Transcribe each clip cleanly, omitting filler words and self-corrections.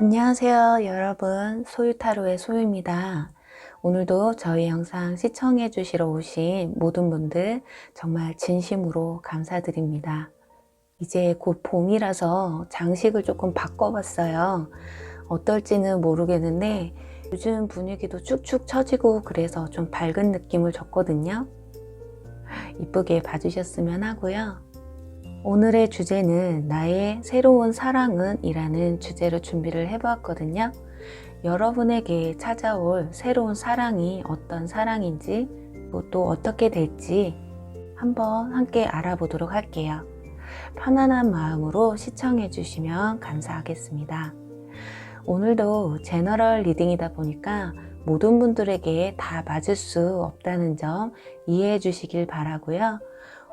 안녕하세요 여러분, 소유타로의 소유입니다. 오늘도 저희 영상 시청해 주시러 오신 모든 분들 정말 진심으로 감사드립니다. 이제 곧 봄이라서 장식을 조금 바꿔봤어요. 어떨지는 모르겠는데 요즘 분위기도 축축 처지고 그래서 좀 밝은 느낌을 줬거든요. 이쁘게 봐주셨으면 하고요. 오늘의 주제는 나의 새로운 사랑은 이라는 주제로 준비를 해보았거든요. 여러분에게 찾아올 새로운 사랑이 어떤 사랑인지 또 어떻게 될지 한번 함께 알아보도록 할게요. 편안한 마음으로 시청해 주시면 감사하겠습니다. 오늘도 제너럴 리딩이다 보니까 모든 분들에게 다 맞을 수 없다는 점 이해해 주시길 바라고요.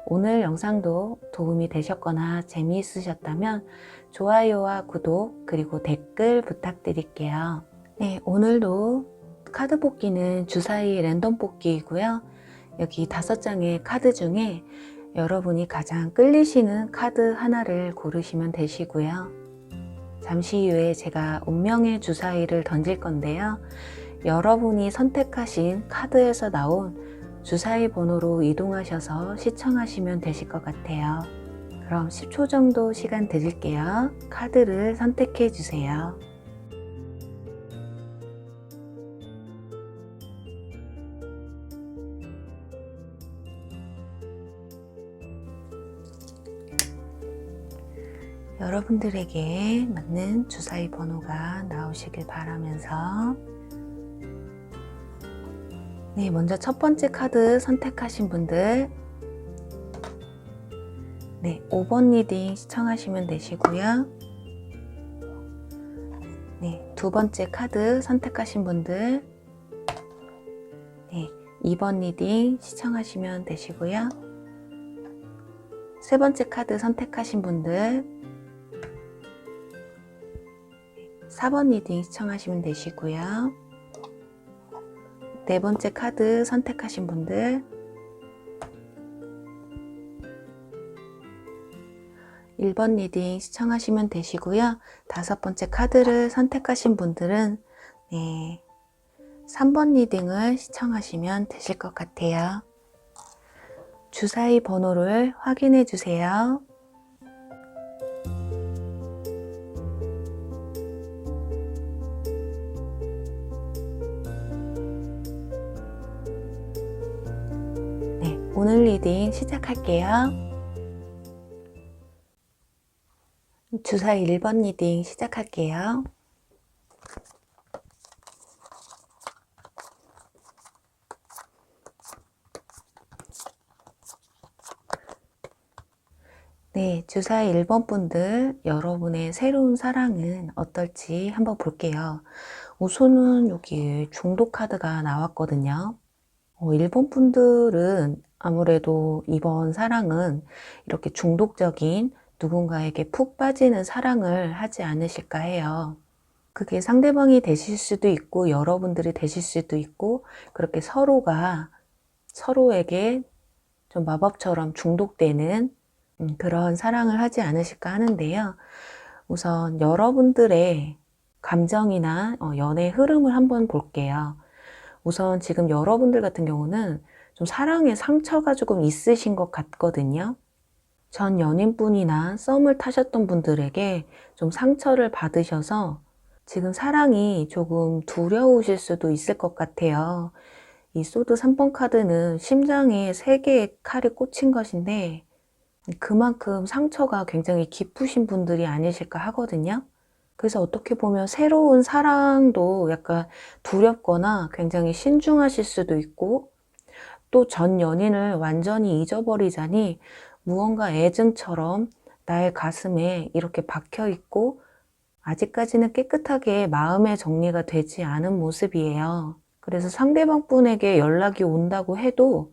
오늘 영상도 도움이 되셨거나 재미있으셨다면 좋아요와 구독 그리고 댓글 부탁드릴게요. 네, 오늘도 카드 뽑기는 주사위 랜덤 뽑기이고요. 여기 5장의 카드 중에 여러분이 가장 끌리시는 카드 하나를 고르시면 되시고요. 잠시 후에 제가 운명의 주사위를 던질 건데요. 여러분이 선택하신 카드에서 나온 주사위 번호로 이동하셔서 시청하시면 되실 것 같아요. 그럼 10초 정도 시간 드릴게요. 카드를 선택해 주세요. 여러분들에게 맞는 주사위 번호가 나오시길 바라면서 네, 먼저 첫 번째 카드 선택하신 분들 네, 5번 리딩 시청하시면 되시고요. 네, 두 번째 카드 선택하신 분들 네, 2번 리딩 시청하시면 되시고요. 세 번째 카드 선택하신 분들 4번 리딩 시청하시면 되시고요. 네 번째 카드 선택하신 분들 1번 리딩 시청하시면 되시고요. 다섯 번째 카드를 선택하신 분들은 네, 3번 리딩을 시청하시면 되실 것 같아요. 주사위 번호를 확인해 주세요. 네, 오늘 리딩 시작할게요. 주사위 1번 리딩 시작할게요. 네, 주사위 1번 분들 여러분의 새로운 사랑은 어떨지 한번 볼게요. 우선은 여기 중독 카드가 나왔거든요. 1번 분들은 아무래도 이번 사랑은 이렇게 중독적인 누군가에게 푹 빠지는 사랑을 하지 않으실까 해요. 그게 상대방이 되실 수도 있고 여러분들이 되실 수도 있고 그렇게 서로가 서로에게 좀 마법처럼 중독되는 그런 사랑을 하지 않으실까 하는데요. 우선 여러분들의 감정이나 연애 흐름을 한번 볼게요. 우선 지금 여러분들 같은 경우는 좀 사랑의 상처가 조금 있으신 것 같거든요. 전 연인분이나 썸을 타셨던 분들에게 좀 상처를 받으셔서 지금 사랑이 조금 두려우실 수도 있을 것 같아요. 이 소드 3번 카드는 심장에 3개의 칼이 꽂힌 것인데 그만큼 상처가 굉장히 깊으신 분들이 아니실까 하거든요. 그래서 어떻게 보면 새로운 사랑도 약간 두렵거나 굉장히 신중하실 수도 있고 또 전 연인을 완전히 잊어버리자니 무언가 애증처럼 나의 가슴에 이렇게 박혀 있고 아직까지는 깨끗하게 마음의 정리가 되지 않은 모습이에요. 그래서 상대방 분에게 연락이 온다고 해도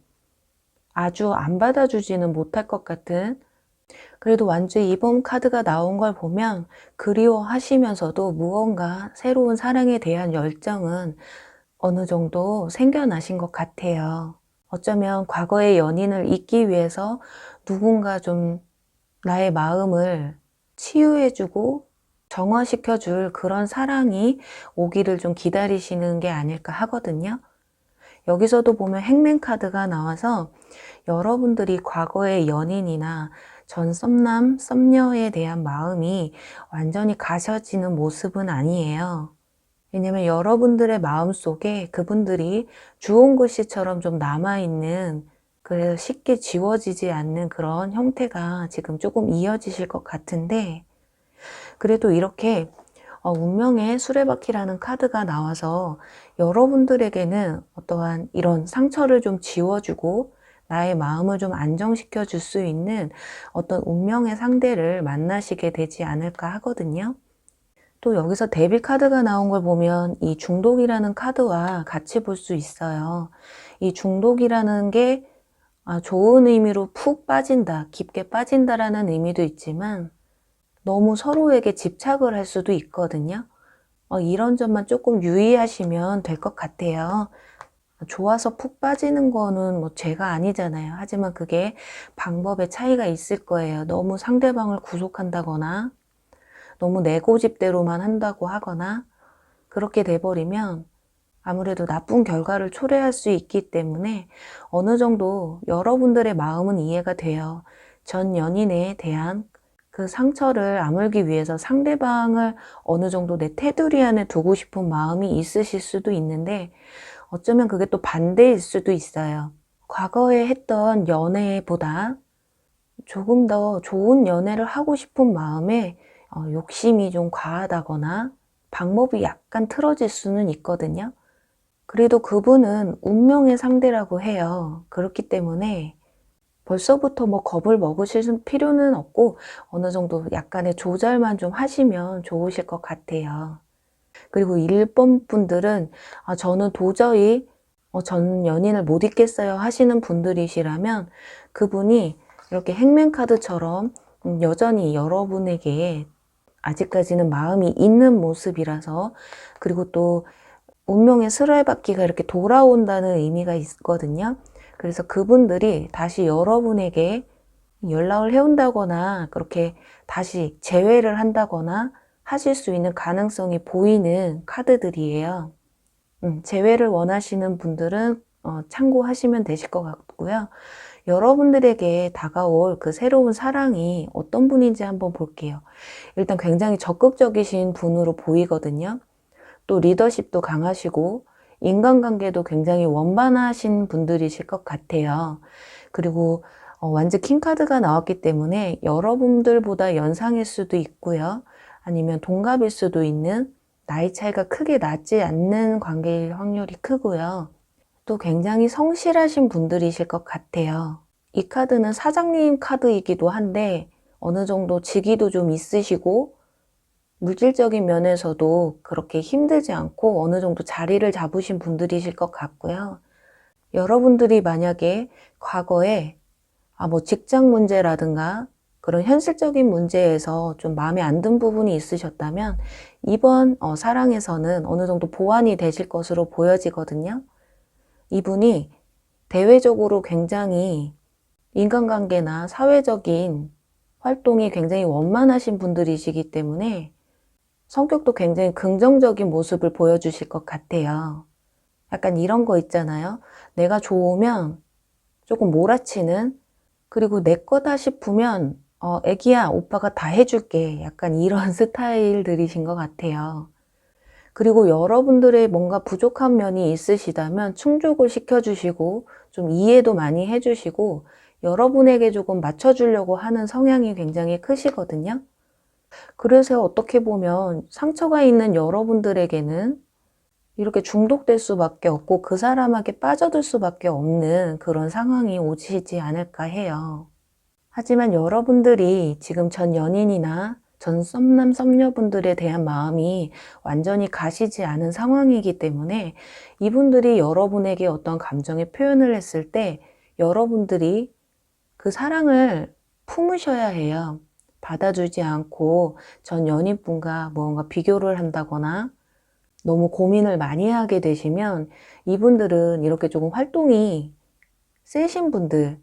아주 안 받아주지는 못할 것 같은 그래도 완주의 2번 카드가 나온 걸 보면 그리워하시면서도 무언가 새로운 사랑에 대한 열정은 어느 정도 생겨나신 것 같아요. 어쩌면 과거의 연인을 잊기 위해서 누군가 좀 나의 마음을 치유해주고 정화시켜줄 그런 사랑이 오기를 좀 기다리시는 게 아닐까 하거든요. 여기서도 보면 행맨 카드가 나와서 여러분들이 과거의 연인이나 전 썸남, 썸녀에 대한 마음이 완전히 가셔지는 모습은 아니에요. 왜냐면 여러분들의 마음속에 그분들이 주홍 글씨처럼 좀 남아있는, 그래서 쉽게 지워지지 않는 그런 형태가 지금 조금 이어지실 것 같은데, 그래도 이렇게 운명의 수레바퀴라는 카드가 나와서 여러분들에게는 어떠한 이런 상처를 좀 지워주고 나의 마음을 좀 안정시켜 줄 수 있는 어떤 운명의 상대를 만나시게 되지 않을까 하거든요. 또 여기서 데빌 카드가 나온 걸 보면 이 중독이라는 카드와 같이 볼 수 있어요. 이 중독이라는 게 좋은 의미로 푹 빠진다, 깊게 빠진다라는 의미도 있지만 너무 서로에게 집착을 할 수도 있거든요. 이런 점만 조금 유의하시면 될 것 같아요. 좋아서 푹 빠지는 거는 뭐 죄가 아니잖아요. 하지만 그게 방법의 차이가 있을 거예요. 너무 상대방을 구속한다거나 너무 내 고집대로만 한다고 하거나 그렇게 돼버리면 아무래도 나쁜 결과를 초래할 수 있기 때문에 어느 정도 여러분들의 마음은 이해가 돼요. 전 연인에 대한 그 상처를 아물기 위해서 상대방을 어느 정도 내 테두리 안에 두고 싶은 마음이 있으실 수도 있는데 어쩌면 그게 또 반대일 수도 있어요. 과거에 했던 연애보다 조금 더 좋은 연애를 하고 싶은 마음에 욕심이 좀 과하다거나 방법이 약간 틀어질 수는 있거든요. 그래도 그분은 운명의 상대라고 해요. 그렇기 때문에 벌써부터 뭐 겁을 먹으실 필요는 없고 어느 정도 약간의 조절만 좀 하시면 좋으실 것 같아요. 그리고 1번 분들은 저는 도저히 전 연인을 못 잊겠어요 하시는 분들이시라면 그분이 이렇게 행맨 카드처럼 여전히 여러분에게 아직까지는 마음이 있는 모습이라서, 그리고 또 운명의 수레바퀴가 이렇게 돌아온다는 의미가 있거든요. 그래서 그분들이 다시 여러분에게 연락을 해온다거나 그렇게 다시 재회를 한다거나 하실 수 있는 가능성이 보이는 카드들이에요. 재회를 원하시는 분들은 참고하시면 되실 것 같고요. 여러분들에게 다가올 그 새로운 사랑이 어떤 분인지 한번 볼게요. 일단 굉장히 적극적이신 분으로 보이거든요. 또 리더십도 강하시고 인간관계도 굉장히 원만하신 분들이실 것 같아요. 그리고 완전 킹카드가 나왔기 때문에 여러분들보다 연상일 수도 있고요. 아니면 동갑일 수도 있는, 나이 차이가 크게 나지 않는 관계일 확률이 크고요. 또 굉장히 성실하신 분들이실 것 같아요. 이 카드는 사장님 카드이기도 한데 어느 정도 직위도 좀 있으시고 물질적인 면에서도 그렇게 힘들지 않고 어느 정도 자리를 잡으신 분들이실 것 같고요. 여러분들이 만약에 과거에 뭐 직장 문제라든가 그런 현실적인 문제에서 좀 마음에 안 든 부분이 있으셨다면 이번 사랑에서는 어느 정도 보완이 되실 것으로 보여지거든요. 이분이 대외적으로 굉장히 인간관계나 사회적인 활동이 굉장히 원만하신 분들이시기 때문에 성격도 굉장히 긍정적인 모습을 보여주실 것 같아요. 약간 이런 거 있잖아요. 내가 좋으면 조금 몰아치는, 그리고 내 거다 싶으면 애기야 오빠가 다 해줄게, 약간 이런 스타일들이신 것 같아요. 그리고 여러분들의 뭔가 부족한 면이 있으시다면 충족을 시켜주시고 좀 이해도 많이 해주시고 여러분에게 조금 맞춰주려고 하는 성향이 굉장히 크시거든요. 그래서 어떻게 보면 상처가 있는 여러분들에게는 이렇게 중독될 수밖에 없고 그 사람에게 빠져들 수밖에 없는 그런 상황이 오시지 않을까 해요. 하지만 여러분들이 지금 전 연인이나 전 썸남 썸녀분들에 대한 마음이 완전히 가시지 않은 상황이기 때문에 이분들이 여러분에게 어떤 감정의 표현을 했을 때 여러분들이 그 사랑을 품으셔야 해요. 받아주지 않고 전 연인분과 뭔가 비교를 한다거나 너무 고민을 많이 하게 되시면 이분들은 이렇게 조금 활동이 세신 분들,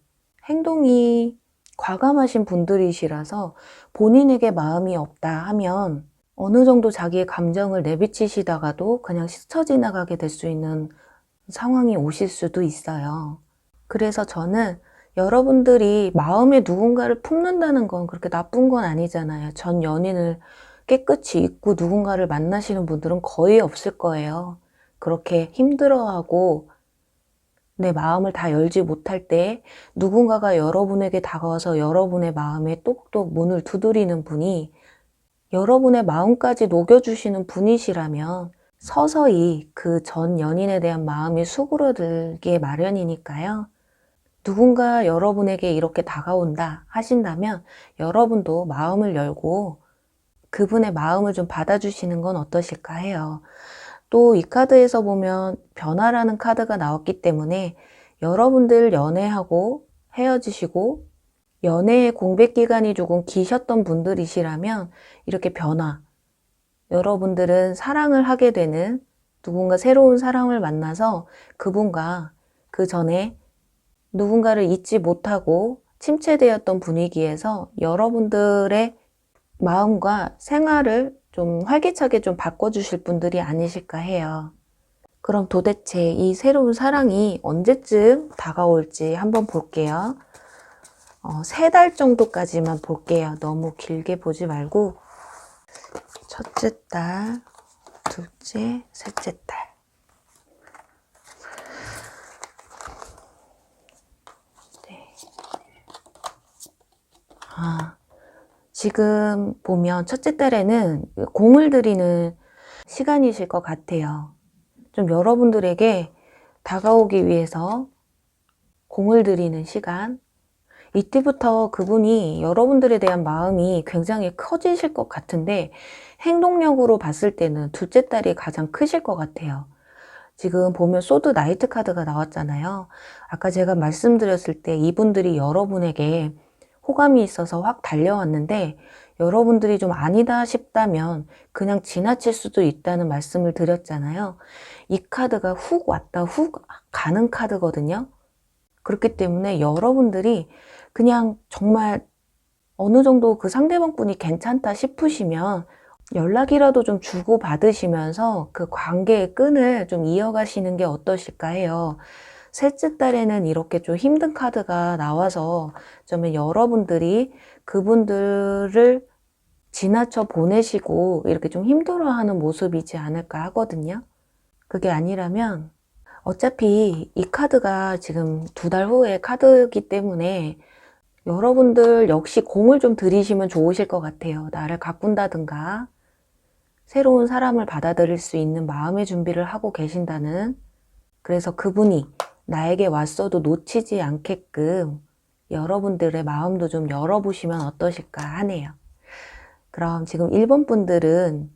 행동이 과감하신 분들이시라서 본인에게 마음이 없다 하면 어느 정도 자기의 감정을 내비치시다가도 그냥 스쳐 지나가게 될 수 있는 상황이 오실 수도 있어요. 그래서 저는 여러분들이 마음에 누군가를 품는다는 건 그렇게 나쁜 건 아니잖아요. 전 연인을 깨끗이 잊고 누군가를 만나시는 분들은 거의 없을 거예요. 그렇게 힘들어하고 내 마음을 다 열지 못할 때 누군가가 여러분에게 다가와서 여러분의 마음에 똑똑 문을 두드리는 분이 여러분의 마음까지 녹여주시는 분이시라면 서서히 그 전 연인에 대한 마음이 수그러들게 마련이니까요. 누군가 여러분에게 이렇게 다가온다 하신다면 여러분도 마음을 열고 그분의 마음을 좀 받아주시는 건 어떠실까 해요. 또 이 카드에서 보면 변화라는 카드가 나왔기 때문에 여러분들 연애하고 헤어지시고 연애의 공백 기간이 조금 기셨던 분들이시라면 이렇게 변화, 여러분들은 사랑을 하게 되는 누군가 새로운 사랑을 만나서 그분과 그 전에 누군가를 잊지 못하고 침체되었던 분위기에서 여러분들의 마음과 생활을 좀 활기차게 좀 바꿔주실 분들이 아니실까 해요. 그럼 도대체 이 새로운 사랑이 언제쯤 다가올지 한번 볼게요. 3달 정도까지만 볼게요. 너무 길게 보지 말고 첫째 달, 둘째, 셋째 달. 네. 지금 보면 첫째 달에는 공을 들이는 시간이실 것 같아요. 좀 여러분들에게 다가오기 위해서 공을 들이는 시간. 이때부터 그분이 여러분들에 대한 마음이 굉장히 커지실 것 같은데 행동력으로 봤을 때는 둘째 달이 가장 크실 것 같아요. 지금 보면 소드 나이트 카드가 나왔잖아요. 아까 제가 말씀드렸을 때 이분들이 여러분에게 호감이 있어서 확 달려왔는데 여러분들이 좀 아니다 싶다면 그냥 지나칠 수도 있다는 말씀을 드렸잖아요. 이 카드가 훅 왔다 훅 가는 카드거든요. 그렇기 때문에 여러분들이 그냥 정말 어느 정도 그 상대방 분이 괜찮다 싶으시면 연락이라도 좀 주고받으시면서 그 관계의 끈을 좀 이어가시는 게 어떠실까 해요. 셋째 달에는 이렇게 좀 힘든 카드가 나와서 좀 여러분들이 그분들을 지나쳐 보내시고 이렇게 좀 힘들어하는 모습이지 않을까 하거든요. 그게 아니라면 어차피 이 카드가 지금 2달 후에 카드이기 때문에 여러분들 역시 공을 좀 들이시면 좋으실 것 같아요. 나를 가꾼다든가 새로운 사람을 받아들일 수 있는 마음의 준비를 하고 계신다는, 그래서 그분이 나에게 왔어도 놓치지 않게끔 여러분들의 마음도 좀 열어보시면 어떠실까 하네요. 그럼 지금 1번 분들은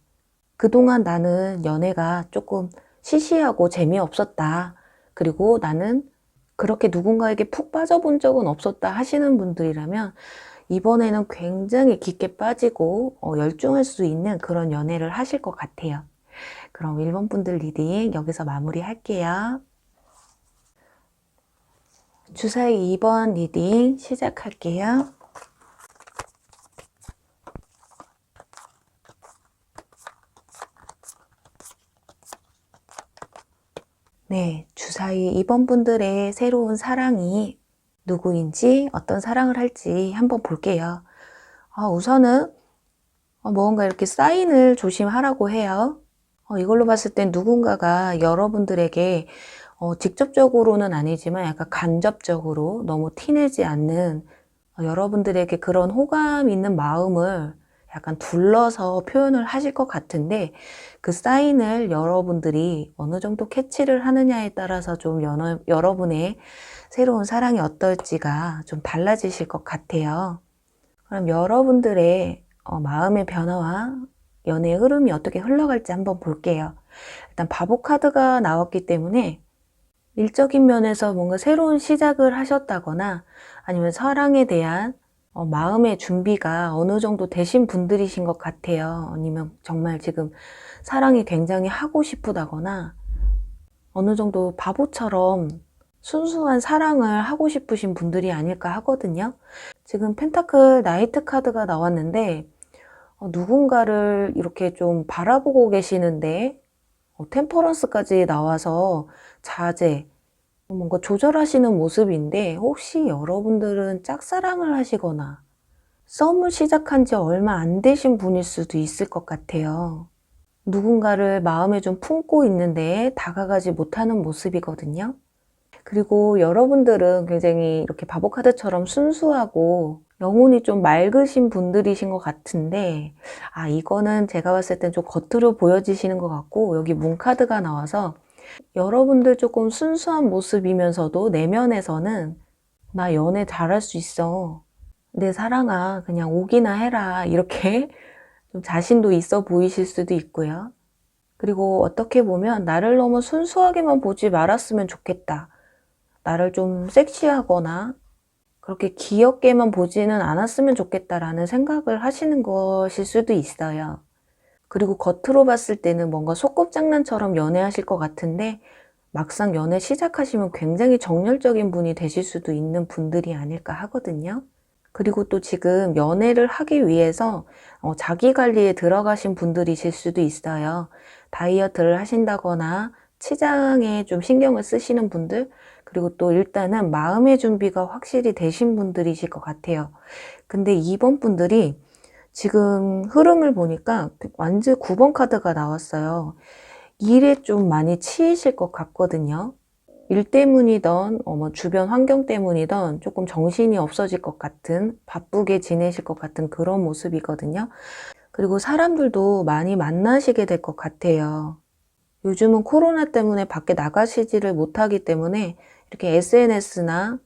그동안 나는 연애가 조금 시시하고 재미없었다. 그리고 나는 그렇게 누군가에게 푹 빠져본 적은 없었다 하시는 분들이라면 이번에는 굉장히 깊게 빠지고 열중할 수 있는 그런 연애를 하실 것 같아요. 그럼 1번 분들 리딩 여기서 마무리 할게요. 주사위 2번 리딩 시작할게요. 네, 주사위 2번 분들의 새로운 사랑이 누구인지 어떤 사랑을 할지 한번 볼게요. 우선은 뭔가 이렇게 사인을 조심하라고 해요. 이걸로 봤을 땐 누군가가 여러분들에게 직접적으로는 아니지만 약간 간접적으로 너무 티내지 않는 여러분들에게 그런 호감 있는 마음을 약간 둘러서 표현을 하실 것 같은데 그 사인을 여러분들이 어느 정도 캐치를 하느냐에 따라서 좀 여러분의 새로운 사랑이 어떨지가 좀 달라지실 것 같아요. 그럼 여러분들의 마음의 변화와 연애의 흐름이 어떻게 흘러갈지 한번 볼게요. 일단 바보 카드가 나왔기 때문에 일적인 면에서 뭔가 새로운 시작을 하셨다거나 아니면 사랑에 대한 마음의 준비가 어느 정도 되신 분들이신 것 같아요. 아니면 정말 지금 사랑이 굉장히 하고 싶으다거나 어느 정도 바보처럼 순수한 사랑을 하고 싶으신 분들이 아닐까 하거든요. 지금 펜타클 나이트 카드가 나왔는데 누군가를 이렇게 좀 바라보고 계시는데 템퍼런스까지 나와서 자제, 뭔가 조절하시는 모습인데 혹시 여러분들은 짝사랑을 하시거나 썸을 시작한 지 얼마 안 되신 분일 수도 있을 것 같아요. 누군가를 마음에 좀 품고 있는데 다가가지 못하는 모습이거든요. 그리고 여러분들은 굉장히 이렇게 바보카드처럼 순수하고 영혼이 좀 맑으신 분들이신 것 같은데, 이거는 제가 봤을 땐 좀 겉으로 보여지시는 것 같고, 여기 문카드가 나와서 여러분들 조금 순수한 모습이면서도 내면에서는 나 연애 잘할 수 있어. 내 사랑아, 그냥 오기나 해라. 이렇게 좀 자신도 있어 보이실 수도 있고요. 그리고 어떻게 보면 나를 너무 순수하게만 보지 말았으면 좋겠다. 나를 좀 섹시하거나 그렇게 귀엽게만 보지는 않았으면 좋겠다라는 생각을 하시는 것일 수도 있어요. 그리고 겉으로 봤을 때는 뭔가 소꿉장난처럼 연애하실 것 같은데 막상 연애 시작하시면 굉장히 정열적인 분이 되실 수도 있는 분들이 아닐까 하거든요. 그리고 또 지금 연애를 하기 위해서 자기 관리에 들어가신 분들이실 수도 있어요. 다이어트를 하신다거나 치장에 좀 신경을 쓰시는 분들, 그리고 또 일단은 마음의 준비가 확실히 되신 분들이실 것 같아요. 근데 이번 분들이 지금 흐름을 보니까 완전 9번 카드가 나왔어요. 일에 좀 많이 치이실 것 같거든요. 일 때문이든 뭐 주변 환경 때문이든 조금 정신이 없어질 것 같은, 바쁘게 지내실 것 같은 그런 모습이거든요. 그리고 사람들도 많이 만나시게 될 것 같아요. 요즘은 코로나 때문에 밖에 나가시지를 못하기 때문에 이렇게 SNS나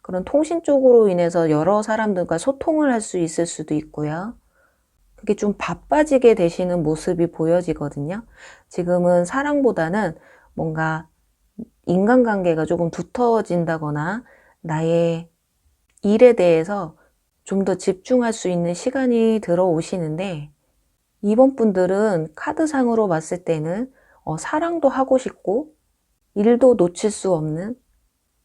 그런 통신 쪽으로 인해서 여러 사람들과 소통을 할 수 있을 수도 있고요. 그게 좀 바빠지게 되시는 모습이 보여지거든요. 지금은 사랑보다는 뭔가 인간관계가 조금 두터워진다거나 나의 일에 대해서 좀 더 집중할 수 있는 시간이 들어오시는데, 이번 분들은 카드상으로 봤을 때는 사랑도 하고 싶고 일도 놓칠 수 없는,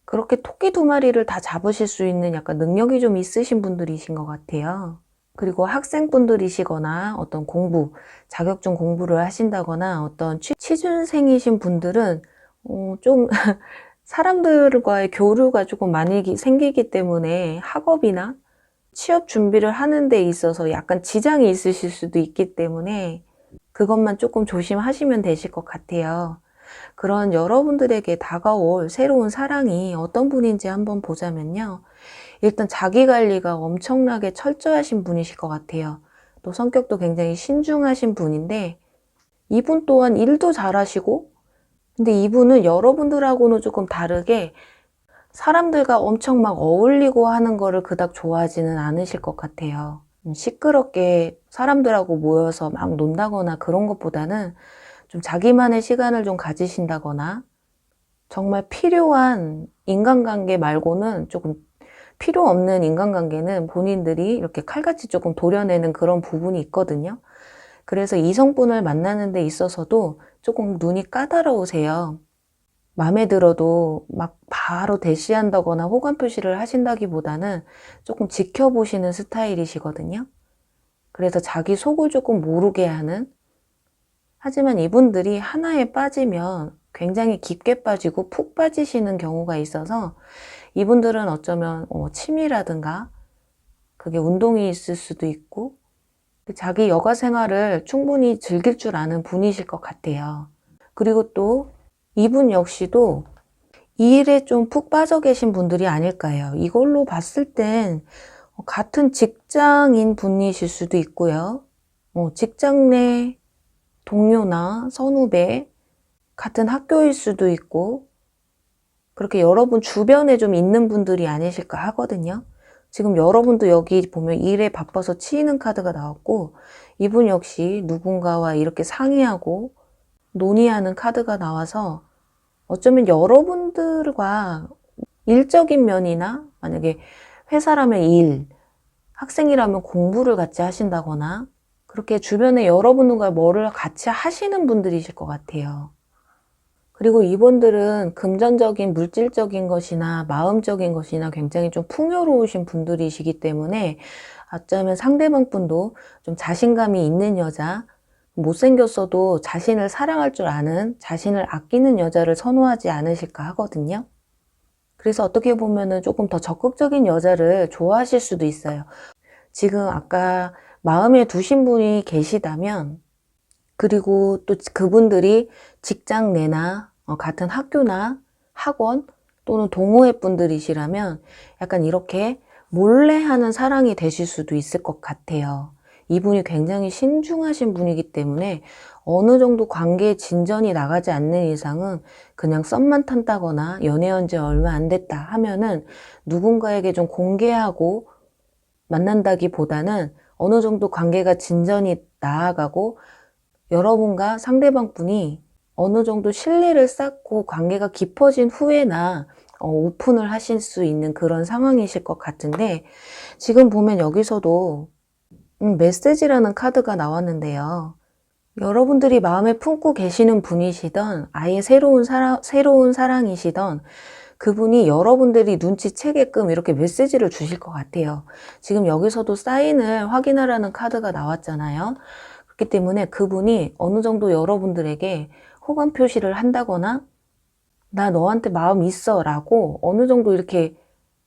그렇게 토끼 두 마리를 다 잡으실 수 있는 약간 능력이 좀 있으신 분들이신 것 같아요. 그리고 학생분들이시거나 어떤 공부, 자격증 공부를 하신다거나 어떤 취준생이신 분들은 좀 사람들과의 교류가 조금 많이 생기기 때문에 학업이나 취업 준비를 하는 데 있어서 약간 지장이 있으실 수도 있기 때문에 그것만 조금 조심하시면 되실 것 같아요. 그런 여러분들에게 다가올 새로운 사랑이 어떤 분인지 한번 보자면요. 일단 자기 관리가 엄청나게 철저하신 분이실 것 같아요. 또 성격도 굉장히 신중하신 분인데 이분 또한 일도 잘하시고, 근데 이분은 여러분들하고는 조금 다르게 사람들과 엄청 막 어울리고 하는 거를 그닥 좋아하지는 않으실 것 같아요. 시끄럽게 사람들하고 모여서 막 논다거나 그런 것보다는 좀 자기만의 시간을 좀 가지신다거나 정말 필요한 인간관계 말고는 조금 필요 없는 인간관계는 본인들이 이렇게 칼같이 조금 도려내는 그런 부분이 있거든요. 그래서 이성분을 만나는 데 있어서도 조금 눈이 까다로우세요. 마음에 들어도 막 바로 대시한다거나 호감 표시를 하신다기보다는 조금 지켜보시는 스타일이시거든요. 그래서 자기 속을 조금 모르게 하는, 하지만 이분들이 하나에 빠지면 굉장히 깊게 빠지고 푹 빠지시는 경우가 있어서 이분들은 어쩌면 취미라든가 그게 운동이 있을 수도 있고 자기 여가 생활을 충분히 즐길 줄 아는 분이실 것 같아요. 그리고 또 이분 역시도 이 일에 좀 푹 빠져 계신 분들이 아닐까요? 이걸로 봤을 땐 같은 직장인 분이실 수도 있고요. 직장 내 동료나 선후배, 같은 학교일 수도 있고 그렇게 여러분 주변에 좀 있는 분들이 아니실까 하거든요. 지금 여러분도 여기 보면 일에 바빠서 치이는 카드가 나왔고 이분 역시 누군가와 이렇게 상의하고 논의하는 카드가 나와서 어쩌면 여러분들과 일적인 면이나 만약에 회사라면 일, 학생이라면 공부를 같이 하신다거나 그렇게 주변에 여러분과 뭐를 같이 하시는 분들이실 것 같아요. 그리고 이분들은 금전적인 물질적인 것이나 마음적인 것이나 굉장히 좀 풍요로우신 분들이시기 때문에 어쩌면 상대방 분도 좀 자신감이 있는 여자, 못생겼어도 자신을 사랑할 줄 아는, 자신을 아끼는 여자를 선호하지 않으실까 하거든요. 그래서 어떻게 보면은 조금 더 적극적인 여자를 좋아하실 수도 있어요. 지금 아까 마음에 두신 분이 계시다면, 그리고 또 그분들이 직장 내나 같은 학교나 학원 또는 동호회 분들이시라면 약간 이렇게 몰래 하는 사랑이 되실 수도 있을 것 같아요. 이분이 굉장히 신중하신 분이기 때문에 어느 정도 관계의 진전이 나가지 않는 이상은 그냥 썸만 탄다거나 연애한 지 얼마 안 됐다 하면은 누군가에게 좀 공개하고 만난다기보다는 어느 정도 관계가 진전이 나아가고 여러분과 상대방 분이 어느 정도 신뢰를 쌓고 관계가 깊어진 후에나 오픈을 하실 수 있는 그런 상황이실 것 같은데, 지금 보면 여기서도 메시지라는 카드가 나왔는데요. 여러분들이 마음에 품고 계시는 분이시던 아예 새로운 사랑이시던 그분이 여러분들이 눈치채게끔 이렇게 메시지를 주실 것 같아요. 지금 여기서도 사인을 확인하라는 카드가 나왔잖아요. 그렇기 때문에 그분이 어느 정도 여러분들에게 호감 표시를 한다거나 나 너한테 마음 있어 라고 어느 정도 이렇게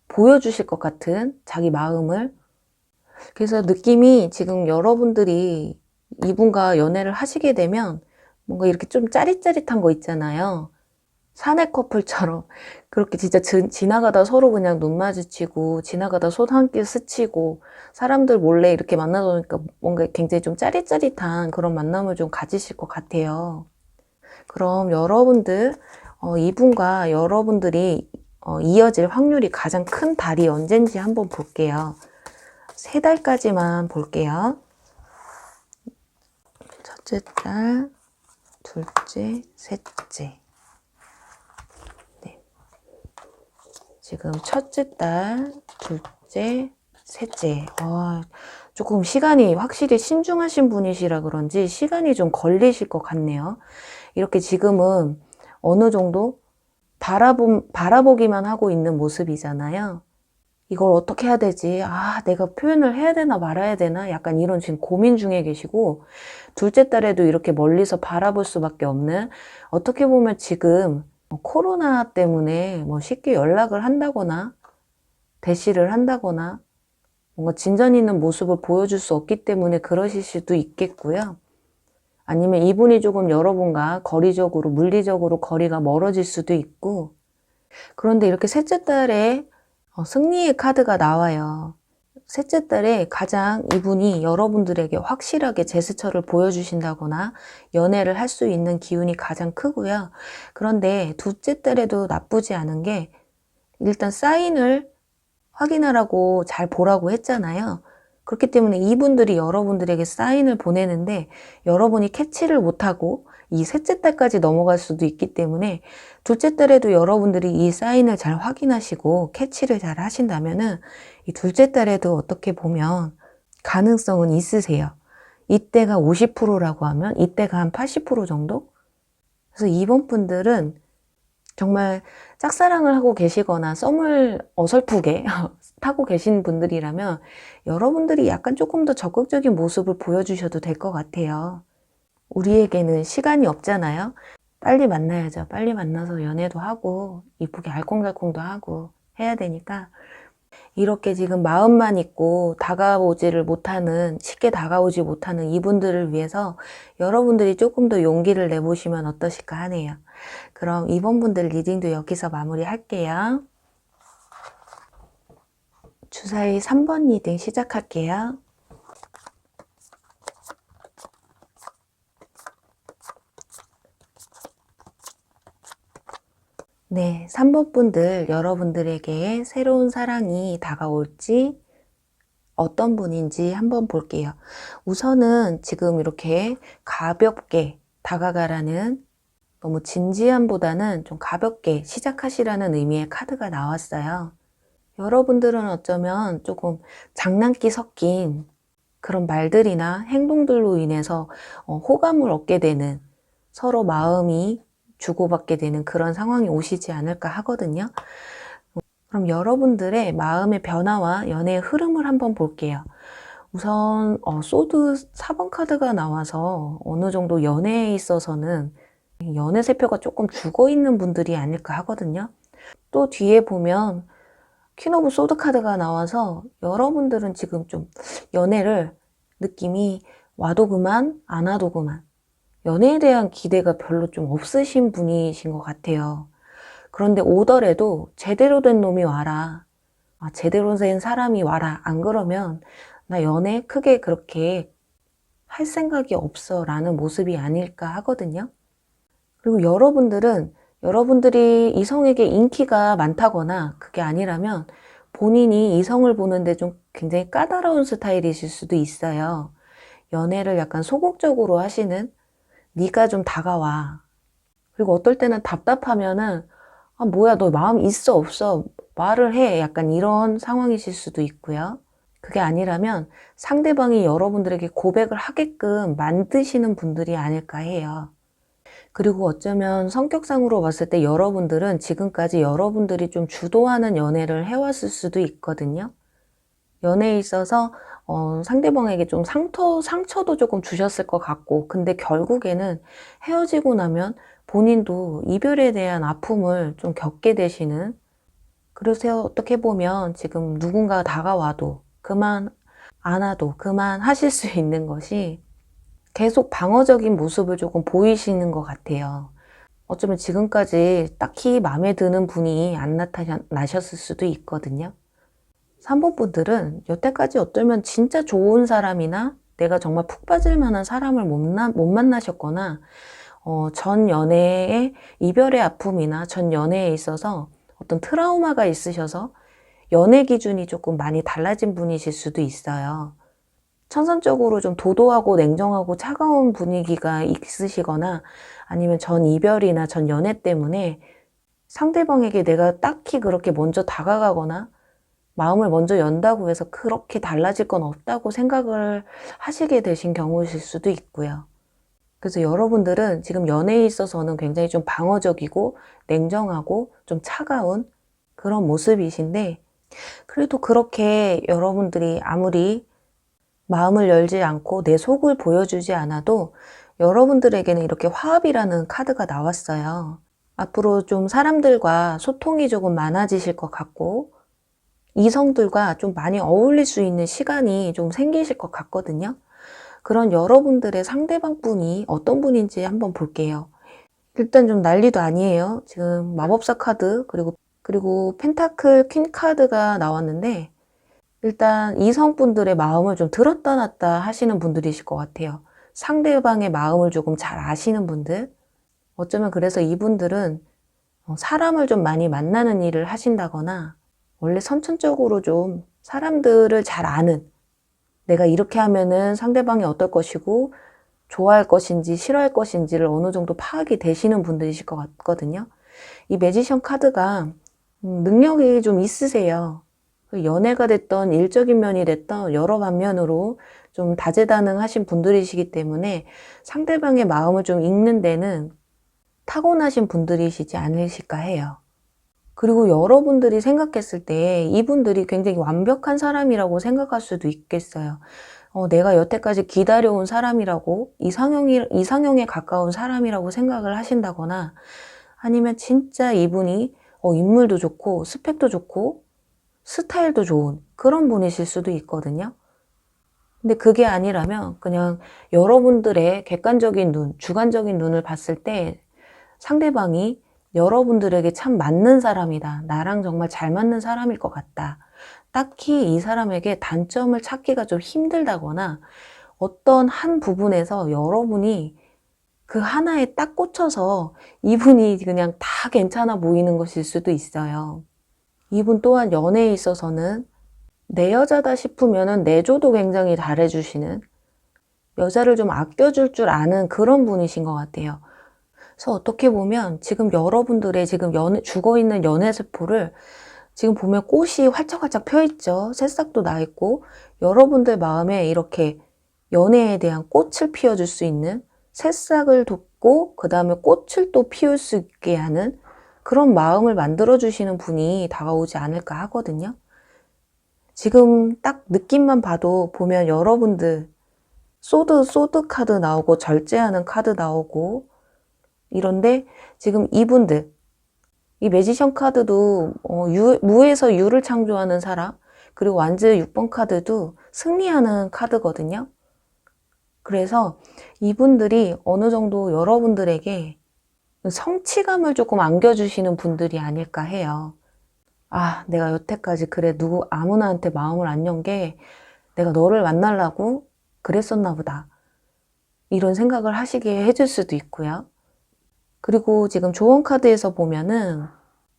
보여주실 것 같은 자기 마음을. 그래서 느낌이 지금 여러분들이 이분과 연애를 하시게 되면 뭔가 이렇게 좀 짜릿짜릿한 거 있잖아요. 사내 커플처럼 그렇게 진짜 지나가다 서로 그냥 눈 마주치고 지나가다 손 한 끼 스치고 사람들 몰래 이렇게 만나보니까 뭔가 굉장히 좀 짜릿짜릿한 그런 만남을 좀 가지실 것 같아요. 그럼 여러분들 이분과 여러분들이 이어질 확률이 가장 큰 달이 언젠지 한번 볼게요. 3달까지만 볼게요. 첫째 달, 둘째, 셋째. 지금 첫째 달, 둘째, 셋째. 조금 시간이 확실히 신중하신 분이시라 그런지 시간이 좀 걸리실 것 같네요. 이렇게 지금은 어느 정도 바라보기만 하고 있는 모습이잖아요. 이걸 어떻게 해야 되지? 내가 표현을 해야 되나 말아야 되나? 약간 이런 지금 고민 중에 계시고, 둘째 딸에도 이렇게 멀리서 바라볼 수밖에 없는, 어떻게 보면 지금 코로나 때문에 뭐 쉽게 연락을 한다거나 대시를 한다거나 뭔가 진전 있는 모습을 보여줄 수 없기 때문에 그러실 수도 있겠고요. 아니면 이분이 조금 여러분과 거리적으로 물리적으로 거리가 멀어질 수도 있고. 그런데 이렇게 셋째 달에 승리의 카드가 나와요. 셋째 달에 가장 이분이 여러분들에게 확실하게 제스처를 보여주신다거나 연애를 할 수 있는 기운이 가장 크고요. 그런데 둘째 달에도 나쁘지 않은 게 일단 사인을 확인하라고 잘 보라고 했잖아요. 그렇기 때문에 이분들이 여러분들에게 사인을 보내는데 여러분이 캐치를 못하고 이 셋째 달까지 넘어갈 수도 있기 때문에 둘째 달에도 여러분들이 이 사인을 잘 확인하시고 캐치를 잘 하신다면은 이 둘째 달에도 어떻게 보면 가능성은 있으세요. 이때가 50%라고 하면 이때가 한 80% 정도? 그래서 이번 분들은 정말 짝사랑을 하고 계시거나 썸을 어설프게 타고 계신 분들이라면 여러분들이 약간 조금 더 적극적인 모습을 보여주셔도 될 것 같아요. 우리에게는 시간이 없잖아요. 빨리 만나야죠. 빨리 만나서 연애도 하고 이쁘게 알콩달콩도 하고 해야 되니까 이렇게 지금 마음만 있고 쉽게 다가오지 못하는 이분들을 위해서 여러분들이 조금 더 용기를 내보시면 어떠실까 하네요. 그럼 이번 분들 리딩도 여기서 마무리할게요. 주사위 3번 리딩 시작할게요. 네, 3번 분들 여러분들에게 새로운 사랑이 다가올지 어떤 분인지 한번 볼게요. 우선은 지금 이렇게 가볍게 다가가라는, 너무 진지함보다는 좀 가볍게 시작하시라는 의미의 카드가 나왔어요. 여러분들은 어쩌면 조금 장난기 섞인 그런 말들이나 행동들로 인해서 호감을 얻게 되는, 서로 마음이 주고받게 되는 그런 상황이 오시지 않을까 하거든요. 그럼 여러분들의 마음의 변화와 연애의 흐름을 한번 볼게요. 우선 소드 4번 카드가 나와서 어느 정도 연애에 있어서는 연애 세표가 조금 죽어있는 분들이 아닐까 하거든요. 또 뒤에 보면 퀸 오브 소드 카드가 나와서 여러분들은 지금 좀 연애를 느낌이 와도 그만 안 와도 그만 연애에 대한 기대가 별로 좀 없으신 분이신 것 같아요. 그런데 오더라도 제대로 된 놈이 와라. 제대로 된 사람이 와라. 안 그러면 나 연애 크게 그렇게 할 생각이 없어 라는 모습이 아닐까 하거든요. 그리고 여러분들이 이성에게 인기가 많다거나 그게 아니라면 본인이 이성을 보는데 좀 굉장히 까다로운 스타일이실 수도 있어요. 연애를 약간 소극적으로 하시는 네가 좀 다가와. 그리고 어떨 때는 답답하면은 뭐야 너 마음 있어 없어 말을 해 약간 이런 상황이실 수도 있고요. 그게 아니라면 상대방이 여러분들에게 고백을 하게끔 만드시는 분들이 아닐까 해요. 그리고 어쩌면 성격상으로 봤을 때 여러분들은 지금까지 여러분들이 좀 주도하는 연애를 해왔을 수도 있거든요. 연애에 있어서 상대방에게 좀 상처도 조금 주셨을 것 같고, 근데 결국에는 헤어지고 나면 본인도 이별에 대한 아픔을 좀 겪게 되시는, 그래서 어떻게 보면 지금 누군가 다가와도 그만 안 와도 그만 하실 수 있는 것이 계속 방어적인 모습을 조금 보이시는 것 같아요. 어쩌면 지금까지 딱히 마음에 드는 분이 안 나타나셨을 수도 있거든요. 3번 분들은 여태까지 어쩌면 진짜 좋은 사람이나 내가 정말 푹 빠질 만한 사람을 못 만나셨거나 전 연애의 이별의 아픔이나 전 연애에 있어서 어떤 트라우마가 있으셔서 연애 기준이 조금 많이 달라진 분이실 수도 있어요. 천선적으로 좀 도도하고 냉정하고 차가운 분위기가 있으시거나 아니면 전 이별이나 전 연애 때문에 상대방에게 내가 딱히 그렇게 먼저 다가가거나 마음을 먼저 연다고 해서 그렇게 달라질 건 없다고 생각을 하시게 되신 경우이실 수도 있고요. 그래서 여러분들은 지금 연애에 있어서는 굉장히 좀 방어적이고 냉정하고 좀 차가운 그런 모습이신데, 그래도 그렇게 여러분들이 아무리 마음을 열지 않고 내 속을 보여주지 않아도 여러분들에게는 이렇게 화합이라는 카드가 나왔어요. 앞으로 좀 사람들과 소통이 조금 많아지실 것 같고 이성들과 좀 많이 어울릴 수 있는 시간이 좀 생기실 것 같거든요. 그런 여러분들의 상대방 분이 어떤 분인지 한번 볼게요. 일단 좀 난리도 아니에요. 지금 마법사 카드 그리고 펜타클 퀸 카드가 나왔는데 일단 이성분들의 마음을 좀 들었다 놨다 하시는 분들이실 것 같아요. 상대방의 마음을 조금 잘 아시는 분들. 어쩌면 그래서 이분들은 사람을 좀 많이 만나는 일을 하신다거나 원래 선천적으로 좀 사람들을 잘 아는, 내가 이렇게 하면은 상대방이 어떨 것이고 좋아할 것인지 싫어할 것인지를 어느 정도 파악이 되시는 분들이실 것 같거든요. 이 매지션 카드가 능력이 좀 있으세요. 연애가 됐던 일적인 면이 됐던 여러 방면으로 좀 다재다능하신 분들이시기 때문에 상대방의 마음을 좀 읽는 데는 타고나신 분들이시지 않으실까 해요. 그리고 여러분들이 생각했을 때 이분들이 굉장히 완벽한 사람이라고 생각할 수도 있겠어요. 내가 여태까지 기다려온 사람이라고 이상형에 가까운 사람이라고 생각을 하신다거나 아니면 진짜 이분이 인물도 좋고 스펙도 좋고 스타일도 좋은 그런 분이실 수도 있거든요. 근데 그게 아니라면 그냥 여러분들의 객관적인 눈, 주관적인 눈을 봤을 때 상대방이 여러분들에게 참 맞는 사람이다. 나랑 정말 잘 맞는 사람일 것 같다. 딱히 이 사람에게 단점을 찾기가 좀 힘들다거나 어떤 한 부분에서 여러분이 그 하나에 딱 꽂혀서 이분이 그냥 다 괜찮아 보이는 것일 수도 있어요. 이분 또한 연애에 있어서는 내 여자다 싶으면은 내조도 굉장히 잘해주시는, 여자를 좀 아껴줄 줄 아는 그런 분이신 것 같아요. 그래서 어떻게 보면 지금 여러분들의 지금 죽어있는 연애세포를 지금 보면 꽃이 활짝활짝 펴있죠. 새싹도 나있고 여러분들 마음에 이렇게 연애에 대한 꽃을 피워줄 수 있는 새싹을 돋고 그 다음에 꽃을 또 피울 수 있게 하는 그런 마음을 만들어주시는 분이 다가오지 않을까 하거든요. 지금 딱 느낌만 봐도 보면 여러분들 소드 카드 나오고 절제하는 카드 나오고 이런데 지금 이분들 이 매지션 카드도 무에서 유를 창조하는 사람, 그리고 완즈 6번 카드도 승리하는 카드거든요. 그래서 이분들이 어느 정도 여러분들에게 성취감을 조금 안겨주시는 분들이 아닐까 해요. 아, 내가 여태까지 그래 누구 아무나한테 마음을 안 연 게 내가 너를 만나려고 그랬었나 보다. 이런 생각을 하시게 해줄 수도 있고요. 그리고 지금 조언 카드에서 보면은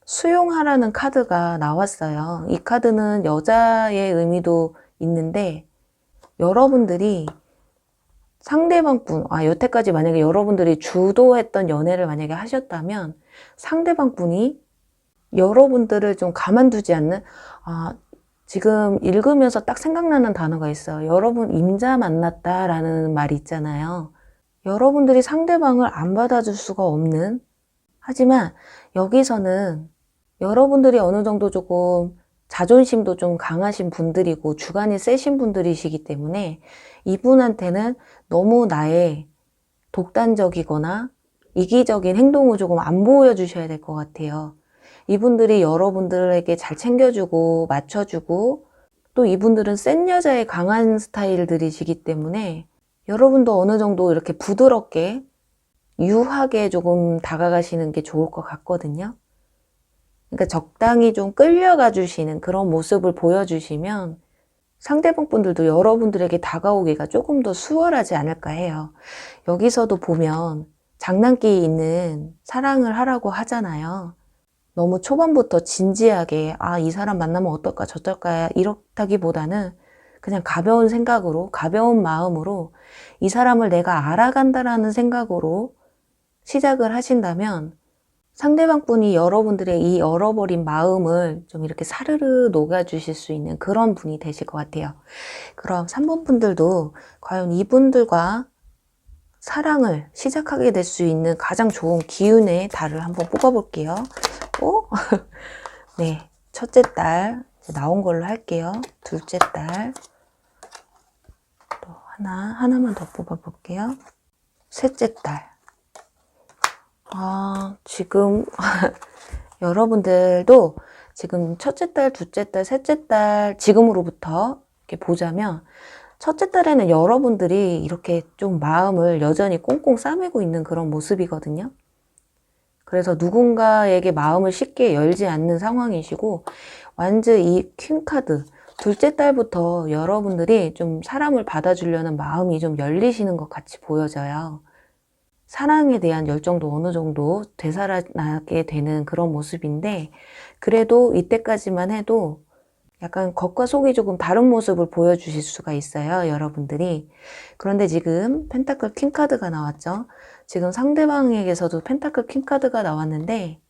수용하라는 카드가 나왔어요. 이 카드는 여자의 의미도 있는데 여러분들이 상대방 분, 여태까지 만약에 여러분들이 주도했던 연애를 만약에 하셨다면 상대방 분이 여러분들을 좀 가만두지 않는, 지금 읽으면서 딱 생각나는 단어가 있어요. 여러분 임자 만났다라는 말이 있잖아요. 여러분들이 상대방을 안 받아줄 수가 없는, 하지만 여기서는 여러분들이 어느 정도 조금 자존심도 좀 강하신 분들이고 주관이 세신 분들이시기 때문에 이분한테는 너무 나의 독단적이거나 이기적인 행동을 조금 안 보여주셔야 될 것 같아요. 이분들이 여러분들에게 잘 챙겨주고 맞춰주고 또 이분들은 센 여자의 강한 스타일들이시기 때문에 여러분도 어느 정도 이렇게 부드럽게 유하게 조금 다가가시는 게 좋을 것 같거든요. 그러니까 적당히 좀 끌려가 주시는 그런 모습을 보여주시면 상대방 분들도 여러분들에게 다가오기가 조금 더 수월하지 않을까 해요. 여기서도 보면 장난기 있는 사랑을 하라고 하잖아요. 너무 초반부터 진지하게 이 사람 만나면 어떨까 저떨까 이렇다기보다는 그냥 가벼운 생각으로 가벼운 마음으로 이 사람을 내가 알아간다라는 생각으로 시작을 하신다면 상대방 분이 여러분들의 이 얼어버린 마음을 좀 이렇게 사르르 녹아주실 수 있는 그런 분이 되실 것 같아요. 그럼 3번 분들도 과연 이분들과 사랑을 시작하게 될 수 있는 가장 좋은 기운의 달을 한번 뽑아볼게요. 네, 첫째 달 나온 걸로 할게요. 둘째 달 또 하나만 더 뽑아볼게요. 셋째 달. 지금 여러분들도 지금 첫째 달, 둘째 달, 셋째 달 지금으로부터 이렇게 보자면 첫째 달에는 여러분들이 이렇게 좀 마음을 여전히 꽁꽁 싸매고 있는 그런 모습이거든요. 그래서 누군가에게 마음을 쉽게 열지 않는 상황이시고 완즈 이 퀸 카드 둘째 달부터 여러분들이 좀 사람을 받아주려는 마음이 좀 열리시는 것 같이 보여져요. 사랑에 대한 열정도 어느 정도 되살아나게 되는 그런 모습인데 그래도 이때까지만 해도 약간 겉과 속이 조금 다른 모습을 보여주실 수가 있어요, 여러분들이. 그런데 지금 펜타클 퀸 카드가 나왔죠. 지금 상대방에게서도 펜타클 퀸 카드가 나왔는데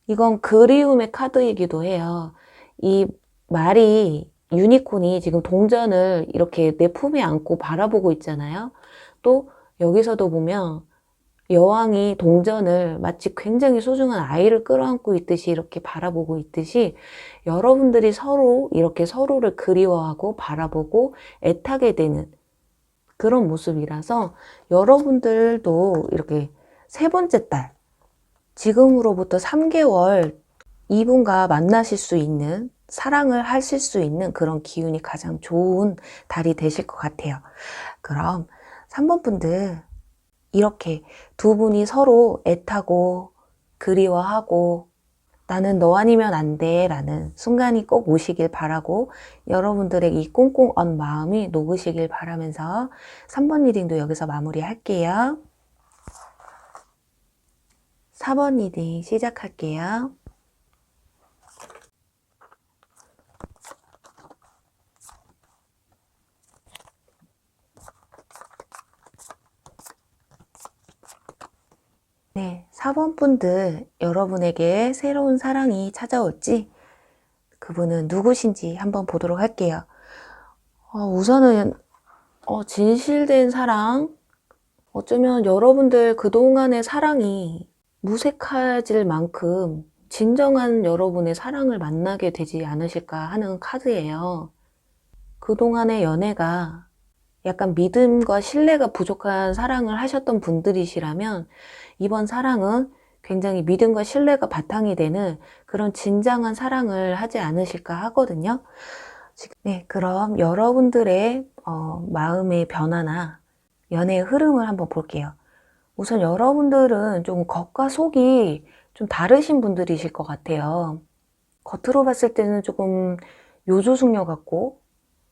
이건 그리움의 카드이기도 해요. 이 말이 유니콘이 지금 동전을 이렇게 내 품에 안고 바라보고 있잖아요. 또 여기서도 보면 여왕이 동전을 마치 굉장히 소중한 아이를 끌어안고 있듯이 이렇게 바라보고 있듯이 여러분들이 서로 이렇게 서로를 그리워하고 바라보고 애타게 되는 그런 모습이라서 여러분들도 이렇게 세 번째 달, 지금으로부터 3개월 이분과 만나실 수 있는 사랑을 하실 수 있는 그런 기운이 가장 좋은 달이 되실 것 같아요. 그럼 3번 분들 이렇게 두 분이 서로 애타고 그리워하고 나는 너 아니면 안 돼 라는 순간이 꼭 오시길 바라고 여러분들의 이 꽁꽁 언 마음이 녹으시길 바라면서 3번 리딩도 여기서 마무리할게요. 4번 리딩 시작할게요. 네, 4번 분들 여러분에게 새로운 사랑이 찾아올지 그분은 누구신지 한번 보도록 할게요. 우선은 진실된 사랑, 어쩌면 여러분들 그동안의 사랑이 무색해질 만큼 진정한 여러분의 사랑을 만나게 되지 않으실까 하는 카드예요. 그동안의 연애가 약간 믿음과 신뢰가 부족한 사랑을 하셨던 분들이시라면 이번 사랑은 굉장히 믿음과 신뢰가 바탕이 되는 그런 진정한 사랑을 하지 않으실까 하거든요. 네, 그럼 여러분들의 마음의 변화나 연애의 흐름을 한번 볼게요. 우선 여러분들은 좀 겉과 속이 좀 다르신 분들이실 것 같아요. 겉으로 봤을 때는 조금 요조숙녀 같고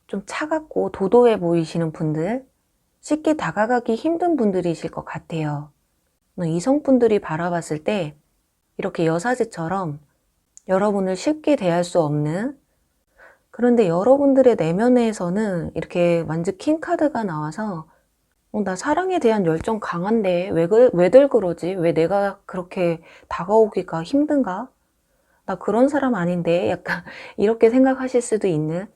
좀 차갑고 도도해 보이시는 분들, 쉽게 다가가기 힘든 분들이실 것 같아요. 이성분들이 바라봤을 때 이렇게 여사제처럼 여러분을 쉽게 대할 수 없는, 그런데 여러분들의 내면에서는 이렇게 완전 킹카드가 나와서 나 사랑에 대한 열정 강한데 왜들 그러지? 왜 내가 그렇게 다가오기가 힘든가? 나 그런 사람 아닌데? 약간 이렇게 생각하실 수도 있는,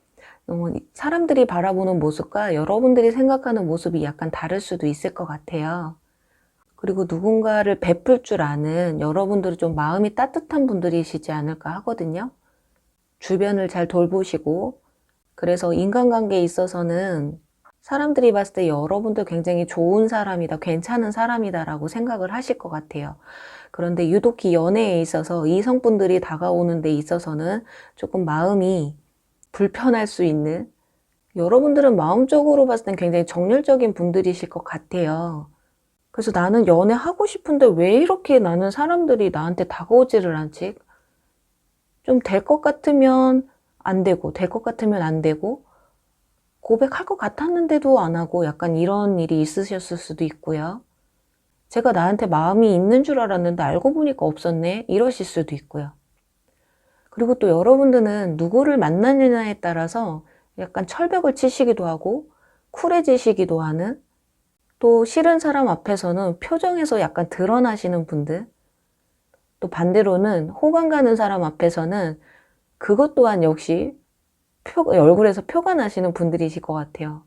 사람들이 바라보는 모습과 여러분들이 생각하는 모습이 약간 다를 수도 있을 것 같아요. 그리고 누군가를 베풀 줄 아는 여러분들은 좀 마음이 따뜻한 분들이시지 않을까 하거든요. 주변을 잘 돌보시고, 그래서 인간관계에 있어서는 사람들이 봤을 때 여러분들 굉장히 좋은 사람이다, 괜찮은 사람이다라고 생각을 하실 것 같아요. 그런데 유독히 연애에 있어서 이성분들이 다가오는 데 있어서는 조금 마음이 불편할 수 있는, 여러분들은 마음적으로 봤을 땐 굉장히 정열적인 분들이실 것 같아요. 그래서 나는 연애하고 싶은데 왜 이렇게 나는 사람들이 나한테 다가오지를 않지? 좀 될 것 같으면 안 되고, 될 것 같으면 안 되고, 고백할 것 같았는데도 안 하고 약간 이런 일이 있으셨을 수도 있고요. 제가 나한테 마음이 있는 줄 알았는데 알고 보니까 없었네, 이러실 수도 있고요. 그리고 또 여러분들은 누구를 만나느냐에 따라서 약간 철벽을 치시기도 하고 쿨해지시기도 하는, 또 싫은 사람 앞에서는 표정에서 약간 드러나시는 분들, 또 반대로는 호감 가는 사람 앞에서는 그것 또한 역시 얼굴에서 표가 나시는 분들이실 것 같아요.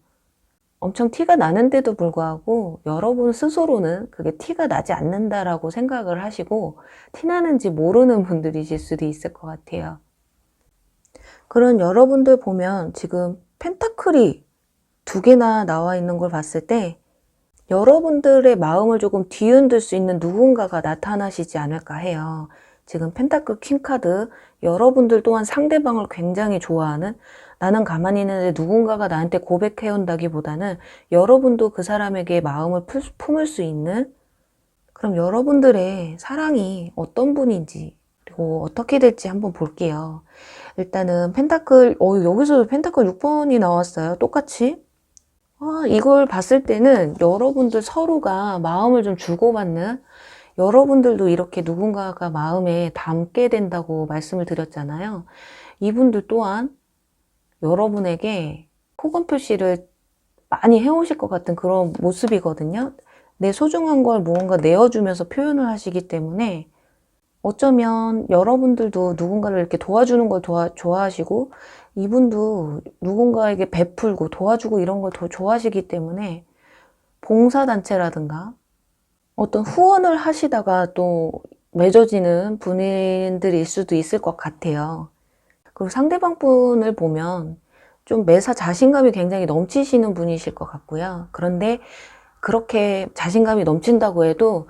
엄청 티가 나는데도 불구하고 여러분 스스로는 그게 티가 나지 않는다라고 생각을 하시고 티나는지 모르는 분들이실 수도 있을 것 같아요. 그런 여러분들 보면 지금 펜타클이 2개나 나와 있는 걸 봤을 때 여러분들의 마음을 조금 뒤흔들 수 있는 누군가가 나타나시지 않을까 해요. 지금 펜타클 킹카드, 여러분들 또한 상대방을 굉장히 좋아하는, 나는 가만히 있는데 누군가가 나한테 고백해온다기보다는 여러분도 그 사람에게 마음을 품을 수 있는, 그럼 여러분들의 사랑이 어떤 분인지 그리고 어떻게 될지 한번 볼게요. 일단은 펜타클, 여기서도 펜타클 6번이 나왔어요. 똑같이. 이걸 봤을 때는 여러분들 서로가 마음을 좀 주고받는, 여러분들도 이렇게 누군가가 마음에 담게 된다고 말씀을 드렸잖아요. 이분들 또한 여러분에게 호감 표시를 많이 해오실 것 같은 그런 모습이거든요. 내 소중한 걸 무언가 내어주면서 표현을 하시기 때문에 어쩌면 여러분들도 누군가를 이렇게 도와주는 걸 좋아하시고 이분도 누군가에게 베풀고 도와주고 이런 걸 더 좋아하시기 때문에 봉사단체라든가 어떤 후원을 하시다가 또 맺어지는 분들일 수도 있을 것 같아요. 그리고 상대방 분을 보면 좀 매사 자신감이 굉장히 넘치시는 분이실 것 같고요. 그런데 그렇게 자신감이 넘친다고 해도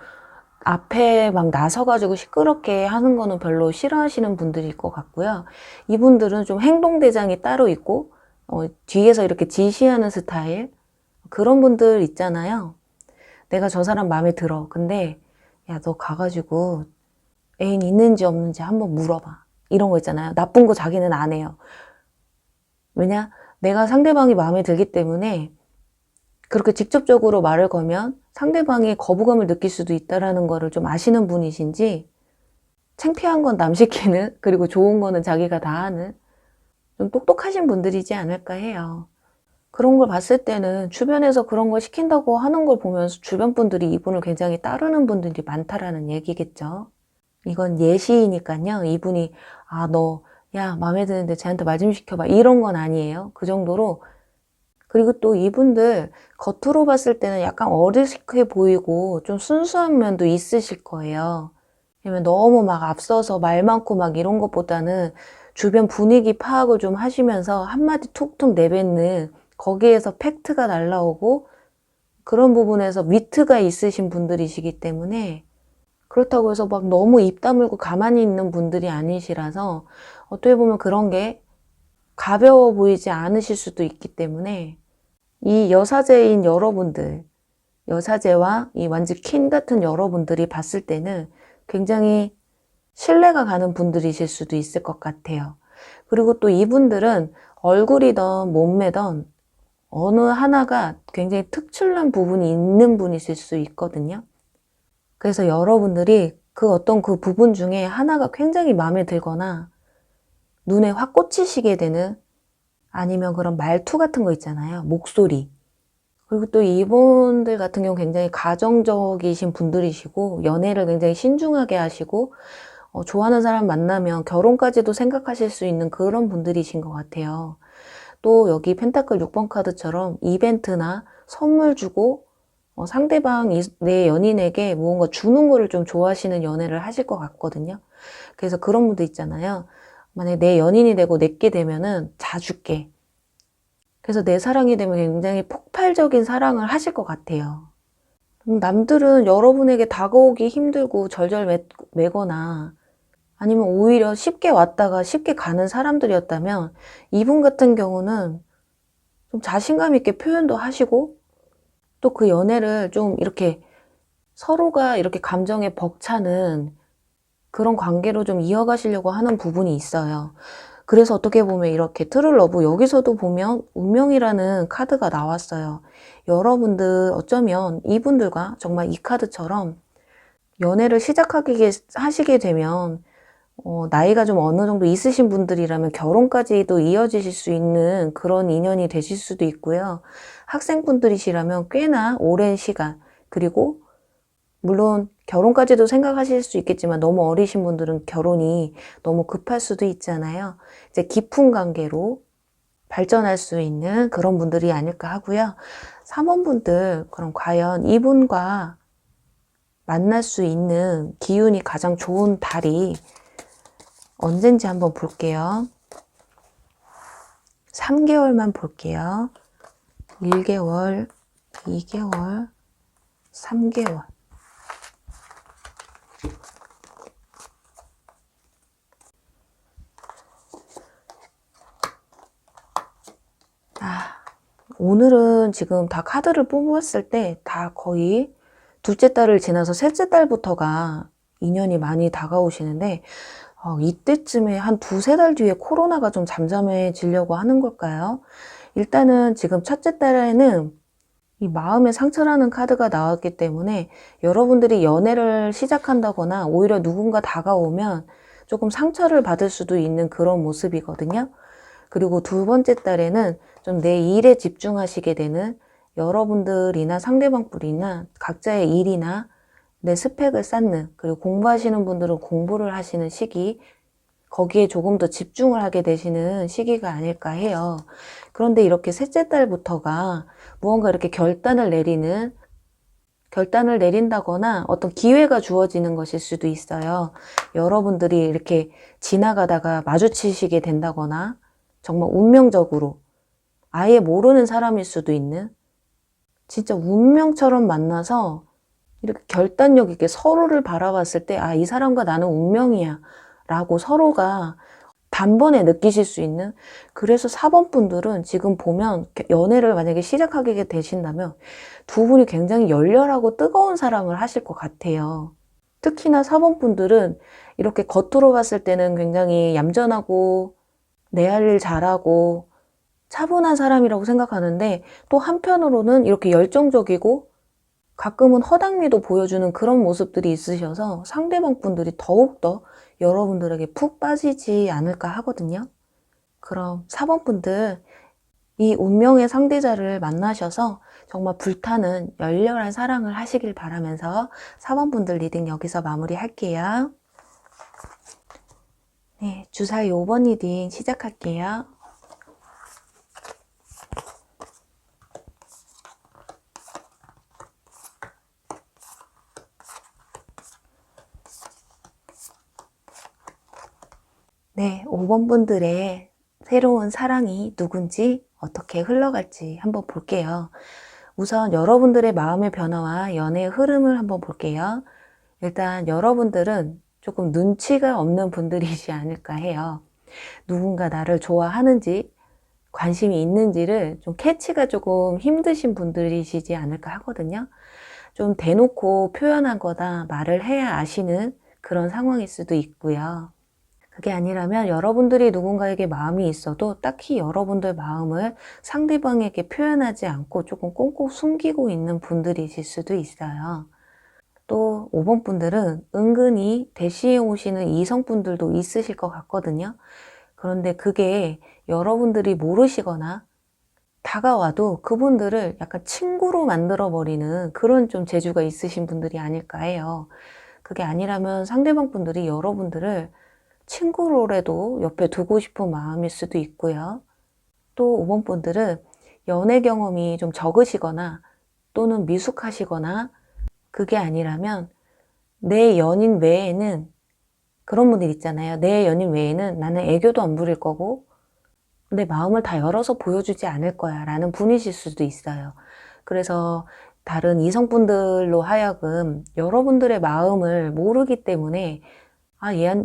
앞에 막 나서가지고 시끄럽게 하는 거는 별로 싫어하시는 분들일 것 같고요. 이분들은 좀 행동대장이 따로 있고 뒤에서 이렇게 지시하는 스타일, 그런 분들 있잖아요. 내가 저 사람 마음에 들어. 근데 야, 너 가가지고 애인 있는지 없는지 한번 물어봐. 이런 거 있잖아요. 나쁜 거 자기는 안 해요. 왜냐? 내가 상대방이 마음에 들기 때문에 그렇게 직접적으로 말을 걸면 상대방이 거부감을 느낄 수도 있다는 거를 좀 아시는 분이신지, 창피한 건 남 시키는, 그리고 좋은 거는 자기가 다 하는 좀 똑똑하신 분들이지 않을까 해요. 그런 걸 봤을 때는 주변에서 그런 걸 시킨다고 하는 걸 보면서 주변 분들이 이분을 굉장히 따르는 분들이 많다라는 얘기겠죠. 이건 예시니까요. 이분이 너 야 마음에 드는데 쟤한테 말 좀 시켜봐 이런 건 아니에요. 그 정도로 그리고 또 이분들 겉으로 봤을 때는 약간 어리숙해 보이고 좀 순수한 면도 있으실 거예요. 왜냐면 너무 막 앞서서 말 많고 막 이런 것보다는 주변 분위기 파악을 좀 하시면서 한마디 툭툭 내뱉는 거기에서 팩트가 날라오고 그런 부분에서 위트가 있으신 분들이시기 때문에 그렇다고 해서 막 너무 입 다물고 가만히 있는 분들이 아니시라서 어떻게 보면 그런 게 가벼워 보이지 않으실 수도 있기 때문에 이 여사제인 여러분들, 여사제와 이 완전 퀸 같은 여러분들이 봤을 때는 굉장히 신뢰가 가는 분들이실 수도 있을 것 같아요. 그리고 또 이분들은 얼굴이든 몸매든 어느 하나가 굉장히 특출난 부분이 있는 분이실 수 있거든요. 그래서 여러분들이 그 어떤 그 부분 중에 하나가 굉장히 마음에 들거나 눈에 확 꽂히시게 되는 아니면 그런 말투 같은 거 있잖아요. 목소리. 그리고 또 이분들 같은 경우 굉장히 가정적이신 분들이시고 연애를 굉장히 신중하게 하시고 좋아하는 사람 만나면 결혼까지도 생각하실 수 있는 그런 분들이신 것 같아요. 또 여기 펜타클 6번 카드처럼 이벤트나 선물 주고 상대방 내 연인에게 무언가 주는 거를 좀 좋아하시는 연애를 하실 것 같거든요. 그래서 그런 분들 있잖아요. 만약에 내 연인이 되고 내게 되면은 자줄게. 그래서 내 사랑이 되면 굉장히 폭발적인 사랑을 하실 것 같아요. 남들은 여러분에게 다가오기 힘들고 절절매거나 아니면 오히려 쉽게 왔다가 쉽게 가는 사람들이었다면 이분 같은 경우는 좀 자신감 있게 표현도 하시고 또 그 연애를 좀 이렇게 서로가 이렇게 감정에 벅차는 그런 관계로 좀 이어가시려고 하는 부분이 있어요. 그래서 어떻게 보면 이렇게 트루 러브 여기서도 보면 운명이라는 카드가 나왔어요. 여러분들 어쩌면 이분들과 정말 이 카드처럼 연애를 하시게 되면 나이가 좀 어느 정도 있으신 분들이라면 결혼까지도 이어지실 수 있는 그런 인연이 되실 수도 있고요. 학생분들이시라면 꽤나 오랜 시간, 그리고 물론 결혼까지도 생각하실 수 있겠지만 너무 어리신 분들은 결혼이 너무 급할 수도 있잖아요. 이제 깊은 관계로 발전할 수 있는 그런 분들이 아닐까 하고요. 3번분들, 그럼 과연 이분과 만날 수 있는 기운이 가장 좋은 달이 언젠지 한번 볼게요. 3개월만 볼게요. 1개월, 2개월, 3개월. 오늘은 지금 다 카드를 뽑았을 때 다 거의 둘째 달을 지나서 셋째 달부터가 인연이 많이 다가오시는데 이때쯤에 한 두세 달 뒤에 코로나가 좀 잠잠해지려고 하는 걸까요? 일단은 지금 첫째 달에는 이 마음의 상처라는 카드가 나왔기 때문에 여러분들이 연애를 시작한다거나 오히려 누군가 다가오면 조금 상처를 받을 수도 있는 그런 모습이거든요. 그리고 두 번째 달에는 좀 내 일에 집중하시게 되는 여러분들이나 상대방뿐이나 각자의 일이나 내 스펙을 쌓는, 그리고 공부하시는 분들은 공부를 하시는 시기, 거기에 조금 더 집중을 하게 되시는 시기가 아닐까 해요. 그런데 이렇게 셋째 달부터가 무언가 이렇게 결단을 내린다거나 어떤 기회가 주어지는 것일 수도 있어요. 여러분들이 이렇게 지나가다가 마주치시게 된다거나 정말 운명적으로 아예 모르는 사람일 수도 있는, 진짜 운명처럼 만나서 이렇게 결단력 있게 서로를 바라봤을 때 이 사람과 나는 운명이야 라고 서로가 단번에 느끼실 수 있는, 그래서 4번 분들은 지금 보면 연애를 만약에 시작하게 되신다면 두 분이 굉장히 열렬하고 뜨거운 사랑을 하실 것 같아요. 특히나 4번 분들은 이렇게 겉으로 봤을 때는 굉장히 얌전하고 내 할 일 잘하고 차분한 사람이라고 생각하는데 또 한편으로는 이렇게 열정적이고 가끔은 허당미도 보여주는 그런 모습들이 있으셔서 상대방 분들이 더욱더 여러분들에게 푹 빠지지 않을까 하거든요. 그럼 4번 분들, 이 운명의 상대자를 만나셔서 정말 불타는 열렬한 사랑을 하시길 바라면서 4번 분들 리딩 여기서 마무리할게요. 네, 주사위 5번 리딩 시작할게요. 네, 5번 분들의 새로운 사랑이 누군지 어떻게 흘러갈지 한번 볼게요. 우선 여러분들의 마음의 변화와 연애의 흐름을 한번 볼게요. 일단 여러분들은 조금 눈치가 없는 분들이지 않을까 해요. 누군가 나를 좋아하는지 관심이 있는지를 좀 캐치가 조금 힘드신 분들이시지 않을까 하거든요. 좀 대놓고 표현하거나 말을 해야 아시는 그런 상황일 수도 있고요. 그게 아니라면 여러분들이 누군가에게 마음이 있어도 딱히 여러분들 마음을 상대방에게 표현하지 않고 조금 꽁꽁 숨기고 있는 분들이실 수도 있어요. 또 5번 분들은 은근히 대시해 오시는 이성분들도 있으실 것 같거든요. 그런데 그게 여러분들이 모르시거나 다가와도 그분들을 약간 친구로 만들어버리는 그런 좀 재주가 있으신 분들이 아닐까 해요. 그게 아니라면 상대방 분들이 여러분들을 친구로라도 옆에 두고 싶은 마음일 수도 있고요. 또 5번 분들은 연애 경험이 좀 적으시거나 또는 미숙하시거나 그게 아니라면 내 연인 외에는 그런 분들 있잖아요. 내 연인 외에는 나는 애교도 안 부릴 거고 내 마음을 다 열어서 보여주지 않을 거야 라는 분이실 수도 있어요. 그래서 다른 이성분들로 하여금 여러분들의 마음을 모르기 때문에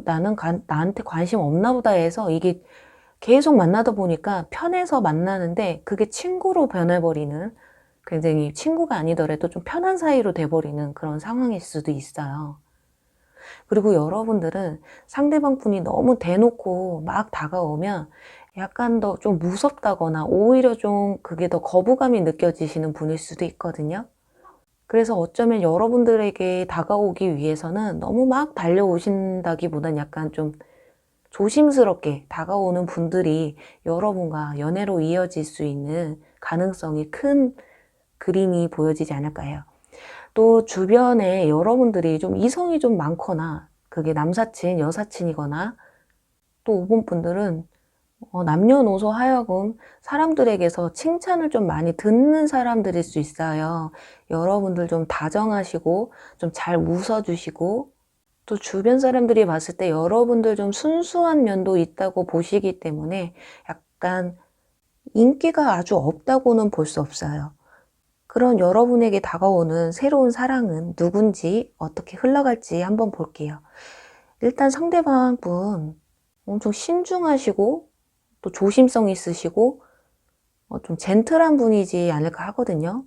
나는 나한테 관심 없나 보다 해서 이게 계속 만나다 보니까 편해서 만나는데 그게 친구로 변해버리는 굉장히 친구가 아니더라도 좀 편한 사이로 돼버리는 그런 상황일 수도 있어요. 그리고 여러분들은 상대방 분이 너무 대놓고 막 다가오면 약간 더 좀 무섭다거나 오히려 좀 그게 더 거부감이 느껴지시는 분일 수도 있거든요. 그래서 어쩌면 여러분들에게 다가오기 위해서는 너무 막 달려오신다기보단 약간 좀 조심스럽게 다가오는 분들이 여러분과 연애로 이어질 수 있는 가능성이 큰 그림이 보여지지 않을까 해요. 또 주변에 여러분들이 좀 이성이 좀 많거나 그게 남사친, 여사친이거나 또 5번 분들은 남녀노소 하여금 사람들에게서 칭찬을 좀 많이 듣는 사람들일 수 있어요. 여러분들 좀 다정하시고 좀 잘 웃어주시고 또 주변 사람들이 봤을 때 여러분들 좀 순수한 면도 있다고 보시기 때문에 약간 인기가 아주 없다고는 볼 수 없어요. 그런 여러분에게 다가오는 새로운 사랑은 누군지 어떻게 흘러갈지 한번 볼게요. 일단 상대방 분 엄청 신중하시고 또 조심성 있으시고 좀 젠틀한 분이지 않을까 하거든요.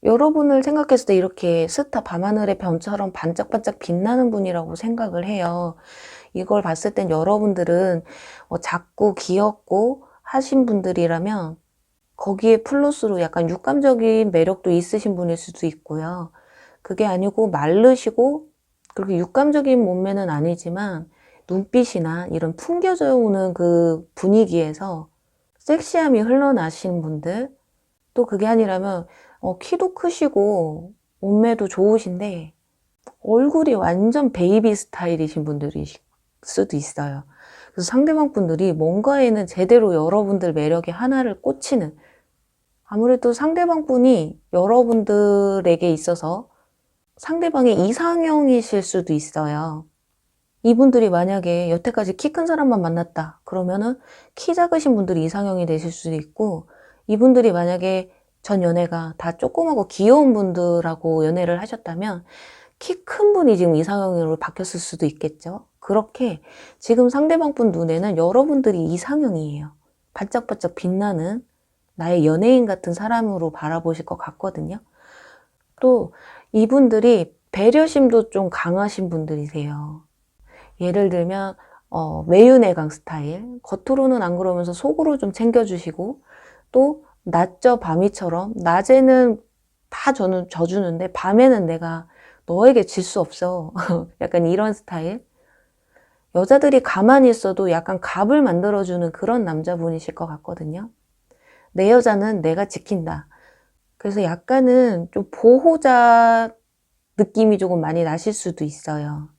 여러분을 생각했을 때 이렇게 스타 밤하늘의 별처럼 반짝반짝 빛나는 분이라고 생각을 해요. 이걸 봤을 땐 여러분들은 작고 귀엽고 하신 분들이라면 거기에 플러스로 약간 육감적인 매력도 있으신 분일 수도 있고요. 그게 아니고 마르시고 그렇게 육감적인 몸매는 아니지만 눈빛이나 이런 풍겨져 오는 그 분위기에서 섹시함이 흘러나시는 분들, 또 그게 아니라면 키도 크시고 몸매도 좋으신데 얼굴이 완전 베이비 스타일이신 분들일 수도 있어요. 그래서 상대방 분들이 뭔가에는 제대로 여러분들 매력의 하나를 꽂히는, 아무래도 상대방 분이 여러분들에게 있어서 상대방의 이상형이실 수도 있어요. 이분들이 만약에 여태까지 키 큰 사람만 만났다 그러면은 키 작으신 분들이 이상형이 되실 수도 있고, 이분들이 만약에 전 연애가 다 조그마고 귀여운 분들하고 연애를 하셨다면 키 큰 분이 지금 이상형으로 바뀌었을 수도 있겠죠. 그렇게 지금 상대방 분 눈에는 여러분들이 이상형이에요. 반짝반짝 빛나는 나의 연예인 같은 사람으로 바라보실 것 같거든요. 또 이분들이 배려심도 좀 강하신 분들이세요. 예를 들면 외유내강 스타일, 겉으로는 안 그러면서 속으로 좀 챙겨주시고, 또 낮저 밤이처럼 낮에는 다 저는 져주는데 밤에는 내가 너에게 질 수 없어. 약간 이런 스타일. 여자들이 가만히 있어도 약간 갑을 만들어주는 그런 남자분이실 것 같거든요. 내 여자는 내가 지킨다. 그래서 약간은 좀 보호자 느낌이 조금 많이 나실 수도 있어요.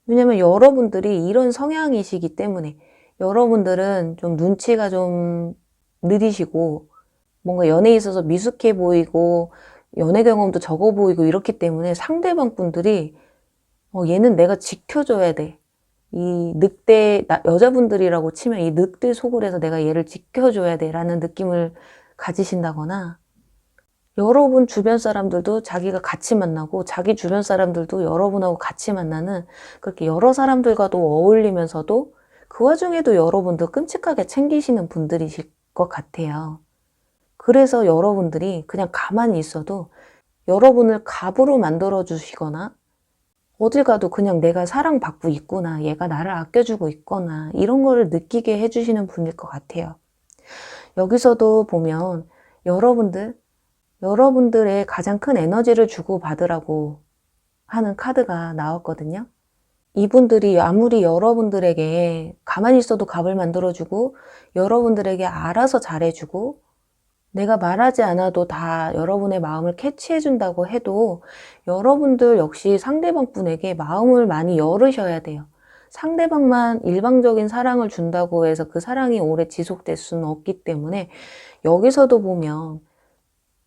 왜냐면 여러분들이 이런 성향이시기 때문에 여러분들은 좀 눈치가 좀 느리시고 뭔가 연애에 있어서 미숙해 보이고 연애 경험도 적어 보이고 이렇기 때문에 상대방 분들이 얘는 내가 지켜줘야 돼. 이 늑대, 여자분들이라고 치면 이 늑대 속을 해서 내가 얘를 지켜줘야 돼 라는 느낌을 가지신다거나, 여러분 주변 사람들도 자기가 같이 만나고 자기 주변 사람들도 여러분하고 같이 만나는, 그렇게 여러 사람들과도 어울리면서도 그 와중에도 여러분도 끔찍하게 챙기시는 분들이실 것 같아요. 그래서 여러분들이 그냥 가만히 있어도 여러분을 갑으로 만들어 주시거나, 어딜 가도 그냥 내가 사랑받고 있구나, 얘가 나를 아껴주고 있거나, 이런 거를 느끼게 해주시는 분일 것 같아요. 여기서도 보면 여러분들의 가장 큰 에너지를 주고받으라고 하는 카드가 나왔거든요. 이분들이 아무리 여러분들에게 가만히 있어도 갑을 만들어주고, 여러분들에게 알아서 잘해주고, 내가 말하지 않아도 다 여러분의 마음을 캐치해준다고 해도, 여러분들 역시 상대방 분에게 마음을 많이 열으셔야 돼요. 상대방만 일방적인 사랑을 준다고 해서 그 사랑이 오래 지속될 수는 없기 때문에, 여기서도 보면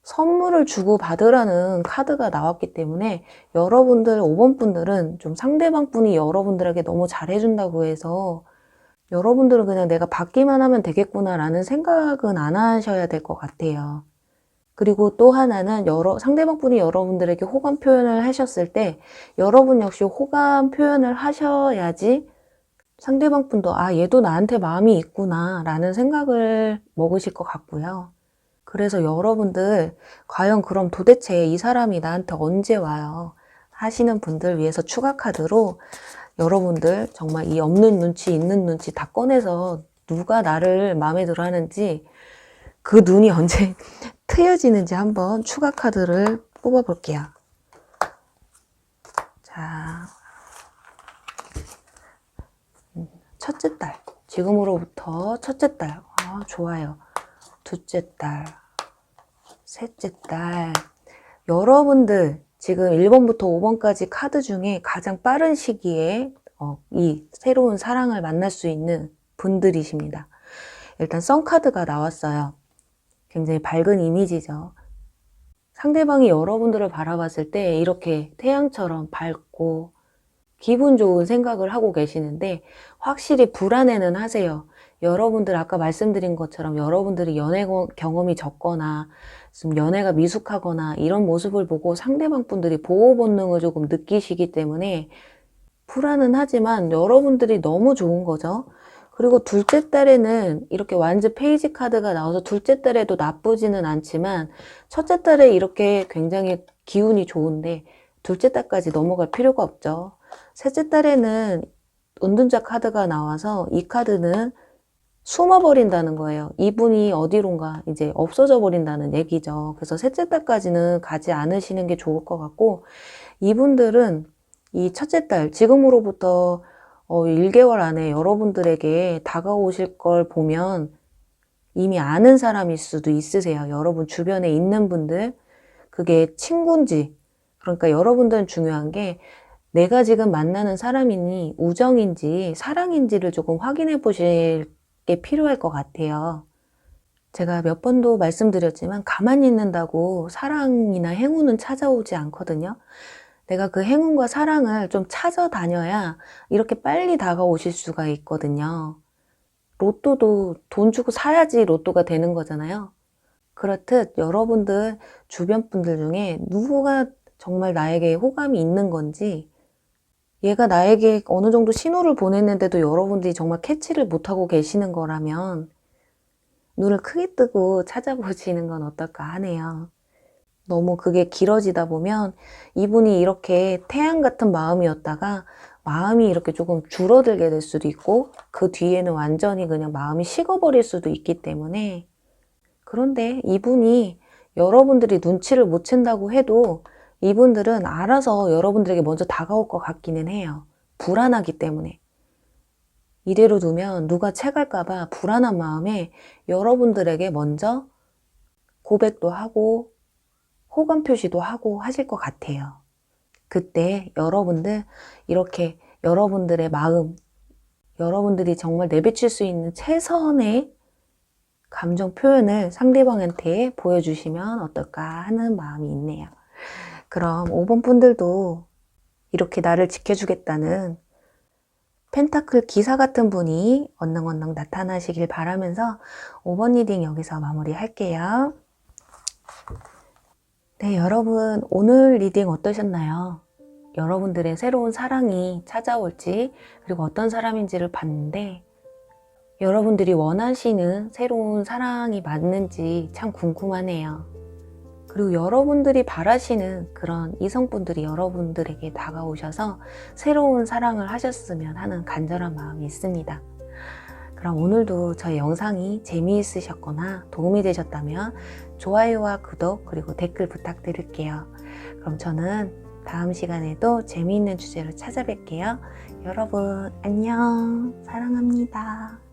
선물을 주고받으라는 카드가 나왔기 때문에, 여러분들 5번 분들은 좀 상대방 분이 여러분들에게 너무 잘해준다고 해서 여러분들은 그냥 내가 받기만 하면 되겠구나 라는 생각은 안 하셔야 될 것 같아요. 그리고 또 하나는 상대방 분이 여러분들에게 호감 표현을 하셨을 때 여러분 역시 호감 표현을 하셔야지 상대방 분도 얘도 나한테 마음이 있구나 라는 생각을 먹으실 것 같고요. 그래서 여러분들 과연 그럼 도대체 이 사람이 나한테 언제 와요 하시는 분들 위해서 추가 카드로, 여러분들 정말 이 없는 눈치 있는 눈치 다 꺼내서 누가 나를 마음에 들어 하는지, 그 눈이 언제 트여지는지 한번 추가 카드를 뽑아 볼게요. 자, 첫째 딸, 지금으로부터 첫째 딸, 좋아요. 둘째 딸, 셋째 딸. 여러분들 지금 1번부터 5번까지 카드 중에 가장 빠른 시기에 이 새로운 사랑을 만날 수 있는 분들이십니다. 일단 썬카드가 나왔어요. 굉장히 밝은 이미지죠. 상대방이 여러분들을 바라봤을 때 이렇게 태양처럼 밝고 기분 좋은 생각을 하고 계시는데, 확실히 불안해는 하세요. 여러분들 아까 말씀드린 것처럼 여러분들이 연애 경험이 적거나 좀 연애가 미숙하거나 이런 모습을 보고 상대방 분들이 보호 본능을 조금 느끼시기 때문에 불안은 하지만 여러분들이 너무 좋은 거죠. 그리고 둘째 딸에는 이렇게 완즈 페이지 카드가 나와서 둘째 딸에도 나쁘지는 않지만 첫째 딸에 이렇게 굉장히 기운이 좋은데 둘째 딸까지 넘어갈 필요가 없죠. 셋째 딸에는 은둔자 카드가 나와서 이 카드는 숨어버린다는 거예요. 이분이 어디론가 이제 없어져 버린다는 얘기죠. 그래서 셋째 딸까지는 가지 않으시는 게 좋을 것 같고, 이분들은 이 첫째 딸, 지금으로부터 1개월 안에 여러분들에게 다가오실 걸 보면 이미 아는 사람일 수도 있으세요. 여러분 주변에 있는 분들, 그게 친구인지, 그러니까 여러분들은 중요한 게 내가 지금 만나는 사람이니 우정인지 사랑인지를 조금 확인해 보실 게 필요할 것 같아요. 제가 몇 번도 말씀드렸지만 가만히 있는다고 사랑이나 행운은 찾아오지 않거든요. 내가 그 행운과 사랑을 좀 찾아다녀야 이렇게 빨리 다가오실 수가 있거든요. 로또도 돈 주고 사야지 로또가 되는 거잖아요. 그렇듯 여러분들 주변 분들 중에 누구가 정말 나에게 호감이 있는 건지, 얘가 나에게 어느 정도 신호를 보냈는데도 여러분들이 정말 캐치를 못하고 계시는 거라면 눈을 크게 뜨고 찾아보시는 건 어떨까 하네요. 너무 그게 길어지다 보면 이분이 이렇게 태양 같은 마음이었다가 마음이 이렇게 조금 줄어들게 될 수도 있고, 그 뒤에는 완전히 그냥 마음이 식어버릴 수도 있기 때문에, 그런데 이분이 여러분들이 눈치를 못 챈다고 해도 이분들은 알아서 여러분들에게 먼저 다가올 것 같기는 해요. 불안하기 때문에. 이대로 두면 누가 채갈까봐 불안한 마음에 여러분들에게 먼저 고백도 하고 호감 표시도 하고 하실 것 같아요. 그때 여러분들 이렇게 여러분들의 마음, 여러분들이 정말 내비칠 수 있는 최선의 감정 표현을 상대방한테 보여주시면 어떨까 하는 마음이 있네요. 그럼 5번 분들도 이렇게 나를 지켜주겠다는 펜타클 기사 같은 분이 언능 나타나시길 바라면서 5번 리딩 여기서 마무리할게요. 네, 여러분 오늘 리딩 어떠셨나요? 여러분들의 새로운 사랑이 찾아올지 그리고 어떤 사람인지를 봤는데 여러분들이 원하시는 새로운 사랑이 맞는지 참 궁금하네요. 그리고 여러분들이 바라시는 그런 이성분들이 여러분들에게 다가오셔서 새로운 사랑을 하셨으면 하는 간절한 마음이 있습니다. 그럼 오늘도 저희 영상이 재미있으셨거나 도움이 되셨다면 좋아요와 구독 그리고 댓글 부탁드릴게요. 그럼 저는 다음 시간에도 재미있는 주제로 찾아뵐게요. 여러분 안녕, 사랑합니다.